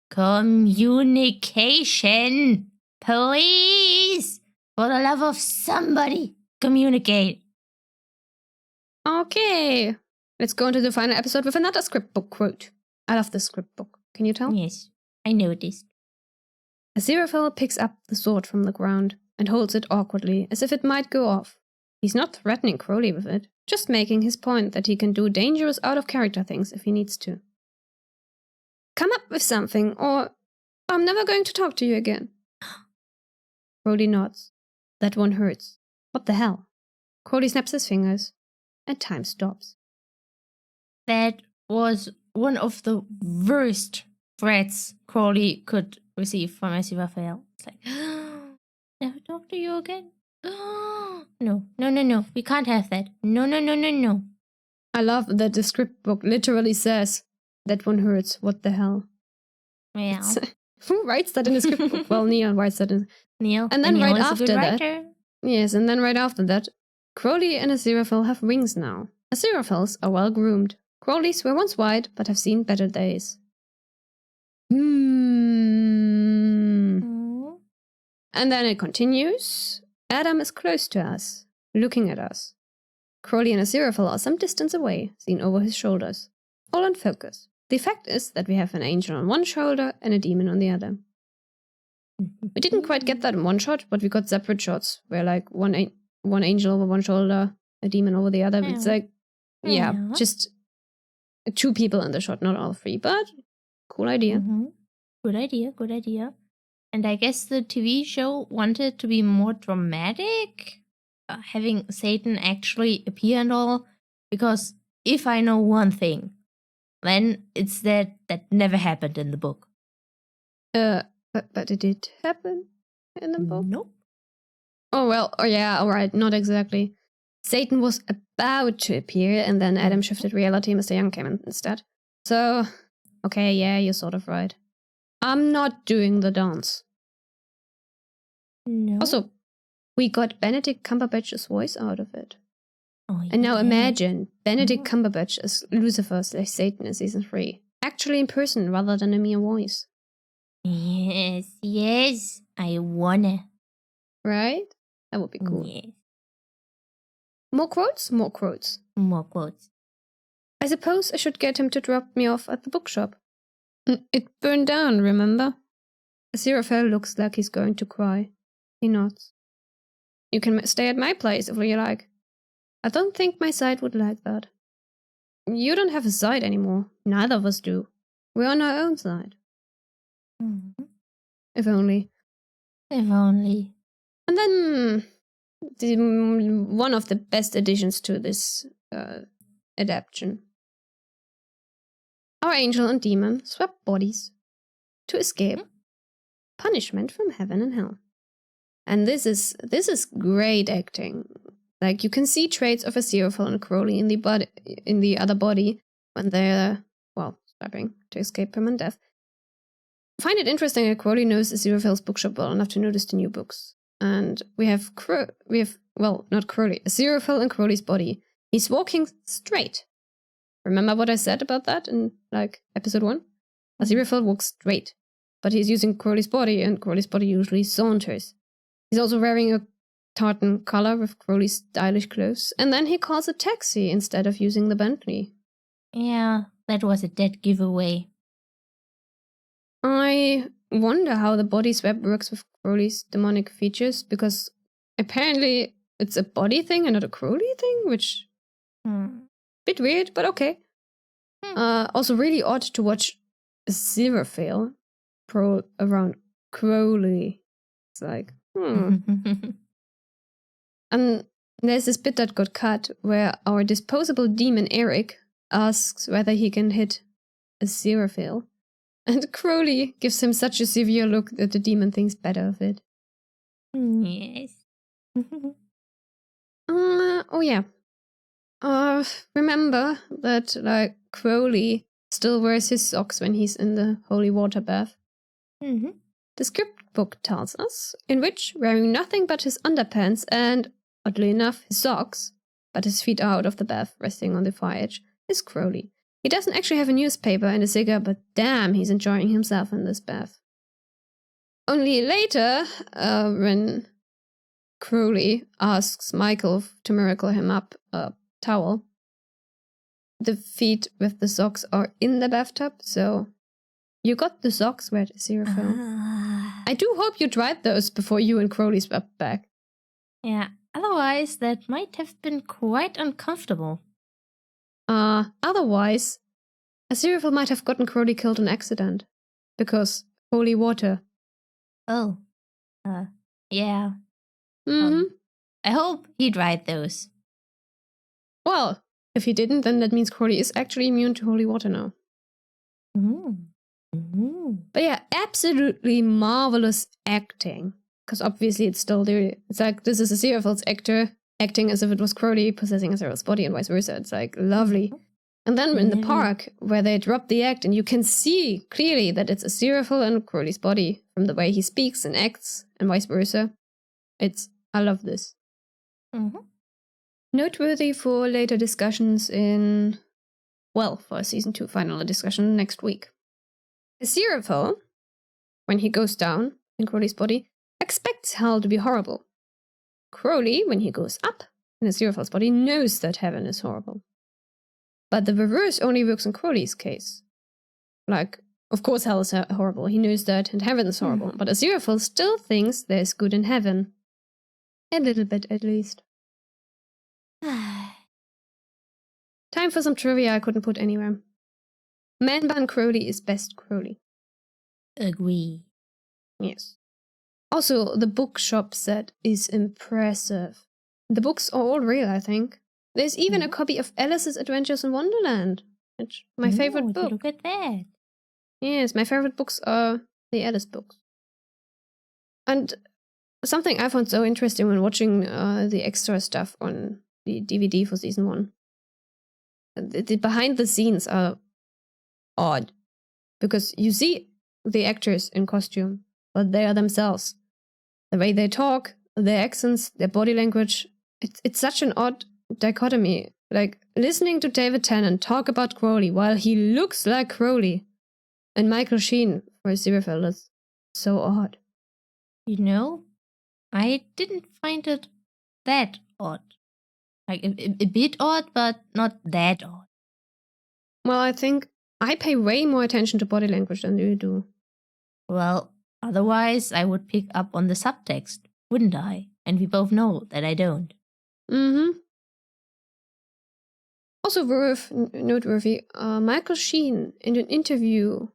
communication. Please, for the love of somebody, communicate. Okay, let's go into the final episode with another script book quote. I love this script book. Can you tell? Yes, I noticed. Aziraphale picks up the sword from the ground and holds it awkwardly, as if it might go off. He's not threatening Crowley with it, just making his point that he can do dangerous out-of-character things if he needs to. Come up with something, or I'm never going to talk to you again. Crowley nods. That one hurts. What the hell? Crowley snaps his fingers, and time stops. That was one of the worst threats Crowley could receive from Aziraphale. It's like, never talk to you again. No. We can't have that. No. I love that the script book literally says, that one hurts, what the hell? Yeah. Who writes that in a script book? Well, Neil writes that in... Neil. And then Neil right is after a good that... writer. Yes, and then right after that, Crowley and Aziraphale have wings now. Aziraphale's are well groomed. Crowley's were once white, but have seen better days. And then it continues. Adam is close to us, looking at us. Crowley and Aziraphale are some distance away, seen over his shoulders. All in focus. The fact is that we have an angel on one shoulder and a demon on the other. We didn't quite get that in one shot, but we got separate shots where like one angel over one shoulder, a demon over the other. Yeah. It's like, just two people in the shot, not all three, but cool idea. Mm-hmm. Good idea. And I guess the TV show wanted to be more dramatic, having Satan actually appear and all, because if I know one thing, then it's that never happened in the book. But it did happen in the book? Nope. Oh, well, alright, not exactly. Satan was about to appear, and then Adam shifted reality and Mr. Gaiman instead. So, okay, yeah, you're sort of right. I'm not doing the dance. No. Also, we got Benedict Cumberbatch's voice out of it. Oh, And now imagine Benedict Cumberbatch as Lucifer / Satan in season 3. Actually in person rather than a mere voice. Yes, I wanna. Right? That would be cool. Yes. More quotes? More quotes. More quotes. I suppose I should get him to drop me off at the bookshop. It burned down, remember? Aziraphale looks like he's going to cry. He nods. You can stay at my place if you like. I don't think my side would like that. You don't have a side anymore. Neither of us do. We're on our own side. Mm-hmm. If only. If only. And then one of the best additions to this adaptation. Our angel and demon swap bodies to escape punishment from heaven and hell. And this is great acting. Like you can see traits of Aziraphale and Crowley in the other body when they're swapping to escape permanent death. I find it interesting that Crowley knows Aziraphale's bookshop well enough to notice the new books. And we have not Crowley, Aziraphale and Crowley's body. He's walking straight. Remember what I said about that in episode 1? Aziraphale walks straight, but he's using Crowley's body, and Crowley's body usually saunters. He's also wearing a tartan collar with Crowley's stylish clothes, and then he calls a taxi instead of using the Bentley. Yeah, that was a dead giveaway. I wonder how the body swap works with Crowley's demonic features, because apparently it's a body thing and not a Crowley thing, which bit weird, but okay. Also really odd to watch Aziraphale prowl around Crowley. It's like, And there's this bit that got cut where our disposable demon Eric asks whether he can hit Aziraphale. And Crowley gives him such a severe look that the demon thinks better of it. Yes. Oh yeah. Remember that, like, Crowley still wears his socks when he's in the holy water bath. The script book tells us, in which, wearing nothing but his underpants and, oddly enough, his socks, but his feet out of the bath resting on the far edge, is Crowley. He doesn't actually have a newspaper and a cigar, but damn, he's enjoying himself in this bath. Only later, when Crowley asks Michael to miracle him up a towel, the feet with the socks are in the bathtub, so you got the socks wet, Aziraphale. I do hope you tried those before you and Crowley swept back. Yeah, otherwise that might have been quite uncomfortable. Otherwise, Aziraphale might have gotten Crowley killed in accident. Because holy water. Oh. Yeah. I hope he tried those. Well, if he didn't, then that means Crowley is actually immune to holy water now. But yeah, absolutely marvelous acting. Because obviously it's still there. It's like, this is Aziraphale's actor acting as if it was Crowley possessing Aziraphale's body and vice versa. It's like lovely. And then in the park, where they drop the act, and you can see clearly that it's Aziraphale and Crowley's body from the way he speaks and acts and vice versa. I love this. Noteworthy for later discussions for a season 2 final discussion next week. Aziraphale, when he goes down in Crowley's body, expects hell to be horrible. Crowley, when he goes up in Aziraphale's body, knows that heaven is horrible. But the reverse only works in Crowley's case. Like, of course hell is horrible, he knows that, and heaven is horrible, but Aziraphale still thinks there's good in heaven. A little bit, at least. Time for some trivia I couldn't put anywhere. Man bun Crowley is best Crowley. Agree. Yes. Also, the bookshop set is impressive. The books are all real, I think. There's even a copy of Alice's Adventures in Wonderland. It's my favorite book. Look at that. Yes, my favorite books are the Alice books. And something I found so interesting when watching the extra stuff on the DVD for season 1. The behind the scenes are odd. Because you see the actors in costume, but they are themselves. The way they talk, their accents, their body language, it's such an odd dichotomy. Like, listening to David Tennant talk about Crowley while he looks like Crowley, and Michael Sheen for Aziraphale is so odd. You know, I didn't find it that odd. Like, a bit odd, but not that odd. Well, I think I pay way more attention to body language than you do. Well, otherwise I would pick up on the subtext, wouldn't I? And we both know that I don't. Also noteworthy, Michael Sheen, in an interview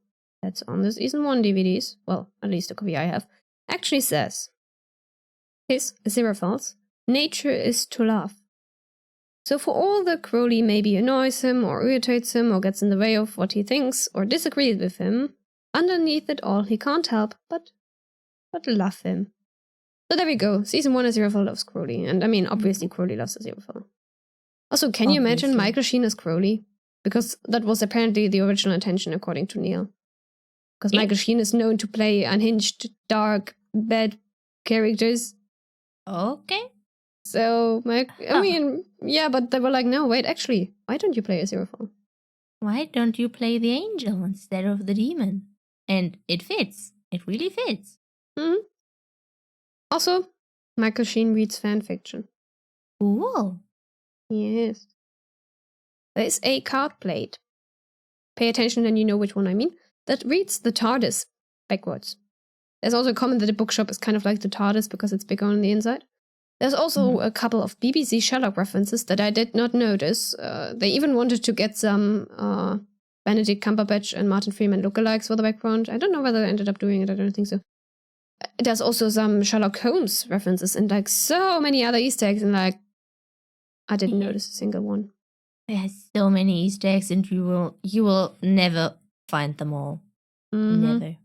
that's on the season 1 DVDs, well, at least a copy I have, actually says, his, Aziraphale's, nature is to love. So for all that Crowley maybe annoys him or irritates him or gets in the way of what he thinks or disagrees with him, underneath it all he can't help but love him. So there we go, season 1 Aziraphale loves Crowley, and I mean obviously Crowley loves Aziraphale. Also, can you imagine Michael Sheen as Crowley? Because that was apparently the original intention according to Neil. Because Michael Sheen is known to play unhinged, dark, bad characters. Okay. So, I mean, yeah, but they were like, no, wait, actually, why don't you play Aziraphale? Why don't you play the angel instead of the demon? And it fits. It really fits. Also, Michael Sheen reads fanfiction. Cool. Yes. There's a card played pay attention then you know which one I mean, that reads the TARDIS backwards. There's also a comment that the bookshop is kind of like the TARDIS because it's bigger on the inside. There's also a couple of BBC Sherlock references that I did not notice. They even wanted to get some Benedict Cumberbatch and Martin Freeman lookalikes for the background. I don't know whether they ended up doing it, I don't think so. There's also some Sherlock Holmes references and like so many other Easter eggs, and like I didn't notice a single one. There's so many Easter eggs, and you will never find them all. Never.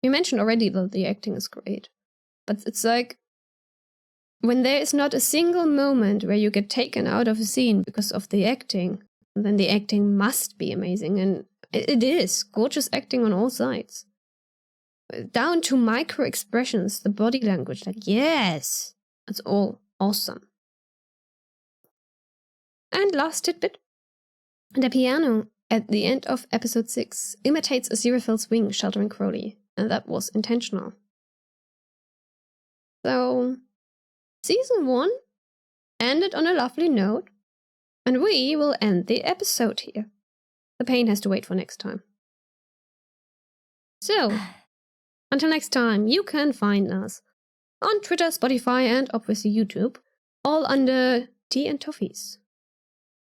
You mentioned already that the acting is great, but it's like when there is not a single moment where you get taken out of a scene because of the acting, then the acting must be amazing, and it is gorgeous acting on all sides. Down to micro expressions, the body language, like yes, it's all awesome. And last tidbit, the piano at the end of episode 6 imitates Aziraphale's wing sheltering Crowley, and that was intentional. So, season 1 ended on a lovely note, and we will end the episode here. The pain has to wait for next time. So, until next time, you can find us on Twitter, Spotify, and obviously YouTube, all under Tea and Toffees.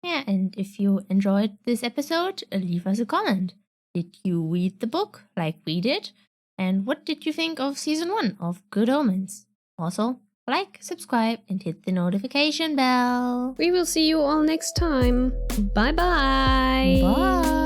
Yeah, and if you enjoyed this episode, leave us a comment. Did you read the book like we did? And what did you think of season 1 of Good Omens? Also, like, subscribe, and hit the notification bell. We will see you all next time. Bye-bye. Bye.